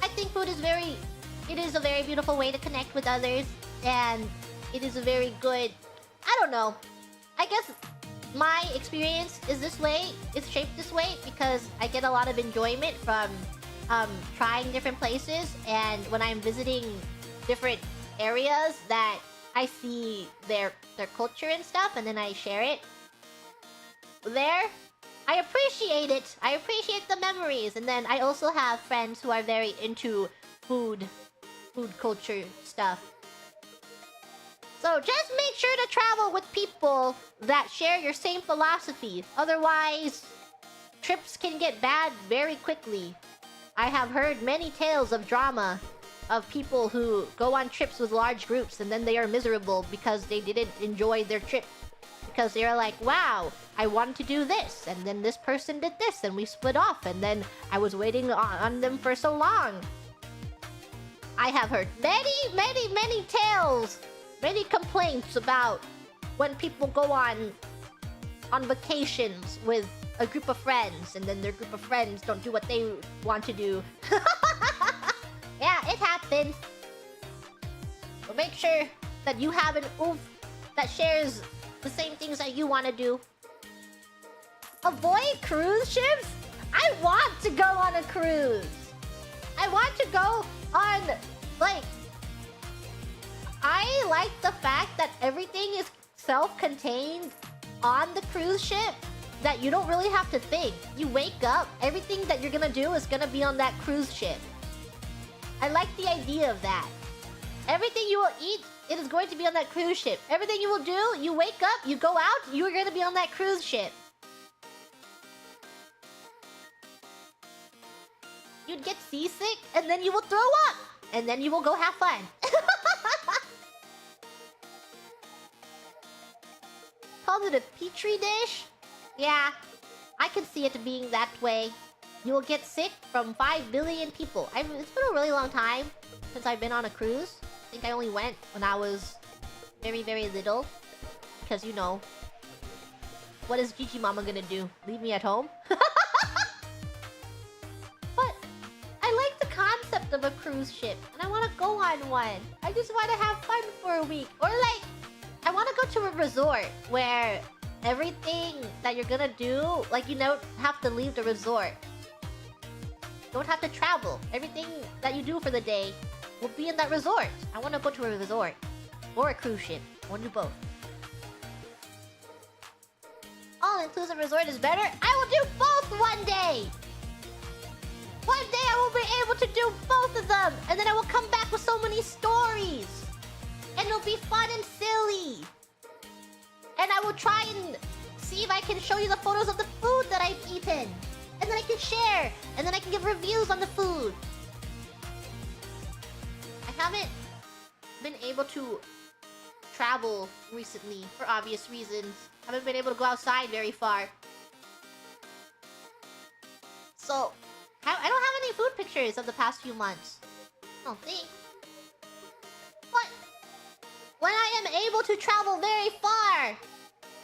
I think food is it is a very beautiful way to connect with others. And it is a very good, I don't know. I guess my experience is this way, it's shaped this way because I get a lot of enjoyment from trying different places, and when I'm visiting different areas that I see their culture and stuff, and then I share it there, I appreciate it. I appreciate the memories. And then I also have friends who are very into food culture stuff. So just make sure to travel with people that share your same philosophy. Otherwise, trips can get bad very quickly. I have heard many tales of drama of people who go on trips with large groups and then they are miserable because they didn't enjoy their trip. Because they are like, wow, I wanted to do this, and then this person did this, and we split off, and then I was waiting on them for so long. I have heard many tales, many complaints about when people go on vacations with a group of friends, and then their group of friends don't do what they want to do. Yeah, it happens. So make sure that you have an oomph that shares the same things that you want to do. Avoid cruise ships? I want to go on a cruise. I want to go on, like... I like the fact that everything is self-contained on the cruise ship, that you don't really have to think. You wake up, everything that you're gonna do is gonna be on that cruise ship. I like the idea of that. Everything you will eat, it is going to be on that cruise ship. Everything you will do, you wake up, you go out, you are gonna be on that cruise ship. You'd get seasick, and then you will throw up, and then you will go have fun. Called it a petri dish? Yeah, I can see it being that way. You will get sick from 5 billion people. It's been a really long time since I've been on a cruise. I think I only went when I was very little. Because, you know, what is Gigi Mama gonna do? Leave me at home? But I like the concept of a cruise ship, and I want to go on one. I just want to have fun for a week. Or like, I want to go to a resort where everything that you're gonna do, like, you don't have to leave the resort. You don't have to travel. Everything that you do for the day will be in that resort. I want to go to a resort. Or a cruise ship. I want to do both. All-inclusive resort is better? I will do both one day! One day I will be able to do both of them! And then I will come back with so many stories! And it'll be fun and silly! And I will try and see if I can show you the photos of the food that I've eaten! And then I can share! And then I can give reviews on the food! I haven't been able to travel recently for obvious reasons. I haven't been able to go outside very far. So, I don't have any food pictures of the past few months. I don't think. But when I am able to travel very far,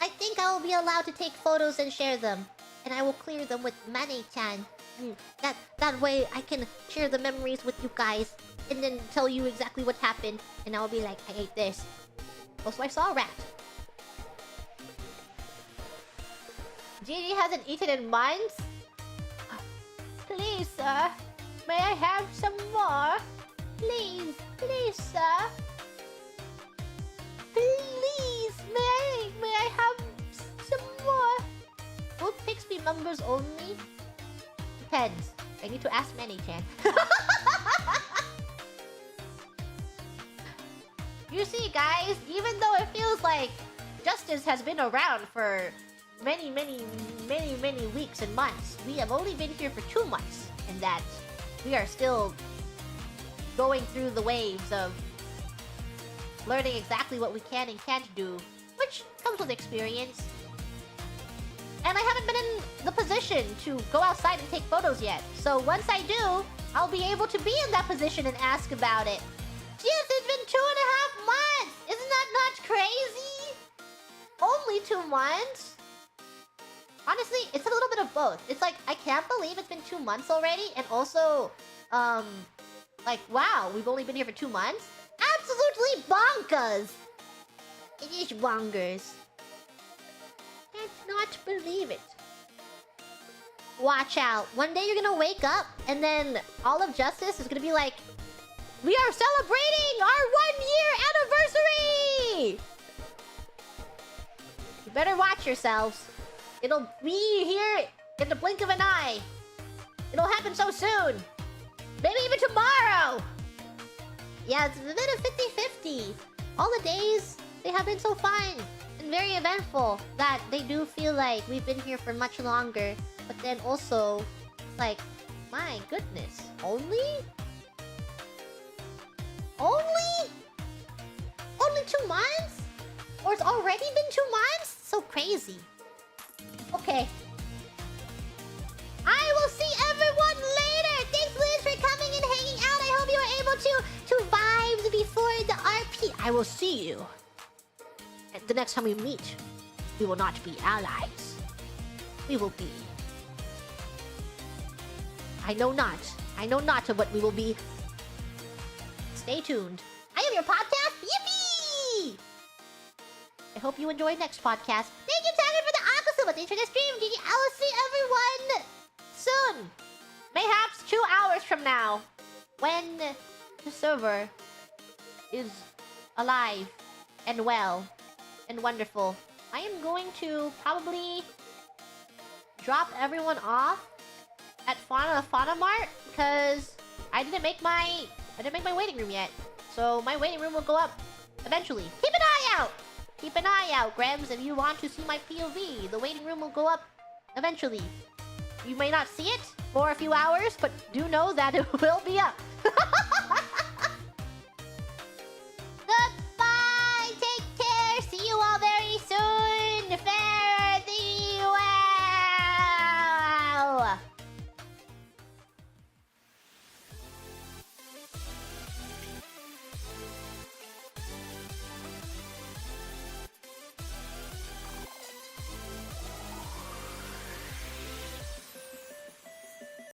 I think I will be allowed to take photos and share them. And I will clear them with Mane-chan. That way I can share the memories with you guys. And then tell you exactly what happened. And I will be like, I ate this. Also, I saw a rat. Gigi hasn't eaten in months? Please, sir. May I have some more? Please, sir. Please. members only? Depends. I need to ask Manny-chan. You see, guys, even though it feels like justice has been around for many weeks and months, we have only been here for 2 months, and that we are still going through the waves of learning exactly what we can and can't do, which comes with experience. And I haven't been in the position to go outside and take photos yet, so once I do, I'll be able to be in that position and ask about it. Yes, it's been 2.5 months! Isn't that not crazy? Only 2 months? Honestly, it's a little bit of both. It's like, I can't believe it's been 2 months already, and also, like, wow, we've only been here for 2 months? Absolutely bonkers! It is bonkers. Can't not believe it. Watch out. One day you're gonna wake up, and then all of Justice is gonna be like, we are celebrating our 1-year anniversary! You better watch yourselves. It'll be here in the blink of an eye. It'll happen so soon. Maybe even tomorrow. Yeah, it's a bit of 50-50. All the days, they have been so fun and very eventful that they do feel like we've been here for much longer. But then also, like, my goodness, only? Only 2 months? Or it's already been 2 months? So crazy. Okay. I will see everyone later! Thanks, Liz, for coming and hanging out. I hope you were able to vibe before the RP. I will see you. And the next time we meet, we will not be allies. We will be... I know not of what we will be. Stay tuned. I am your podcast. Yippee! I hope you enjoy next podcast. Thank you, Tanner, for the Aquasuba. Thanks for the stream, Gigi. I will see everyone soon. Mayhaps 2 hours from now. When the server is alive and well and wonderful. I am going to probably drop everyone off at Fauna Mart because I didn't make my waiting room yet. So my waiting room will go up eventually. Keep an eye out! Keep an eye out, Grems, if you want to see my POV. The waiting room will go up eventually. You may not see it for a few hours, but do know that it will be up.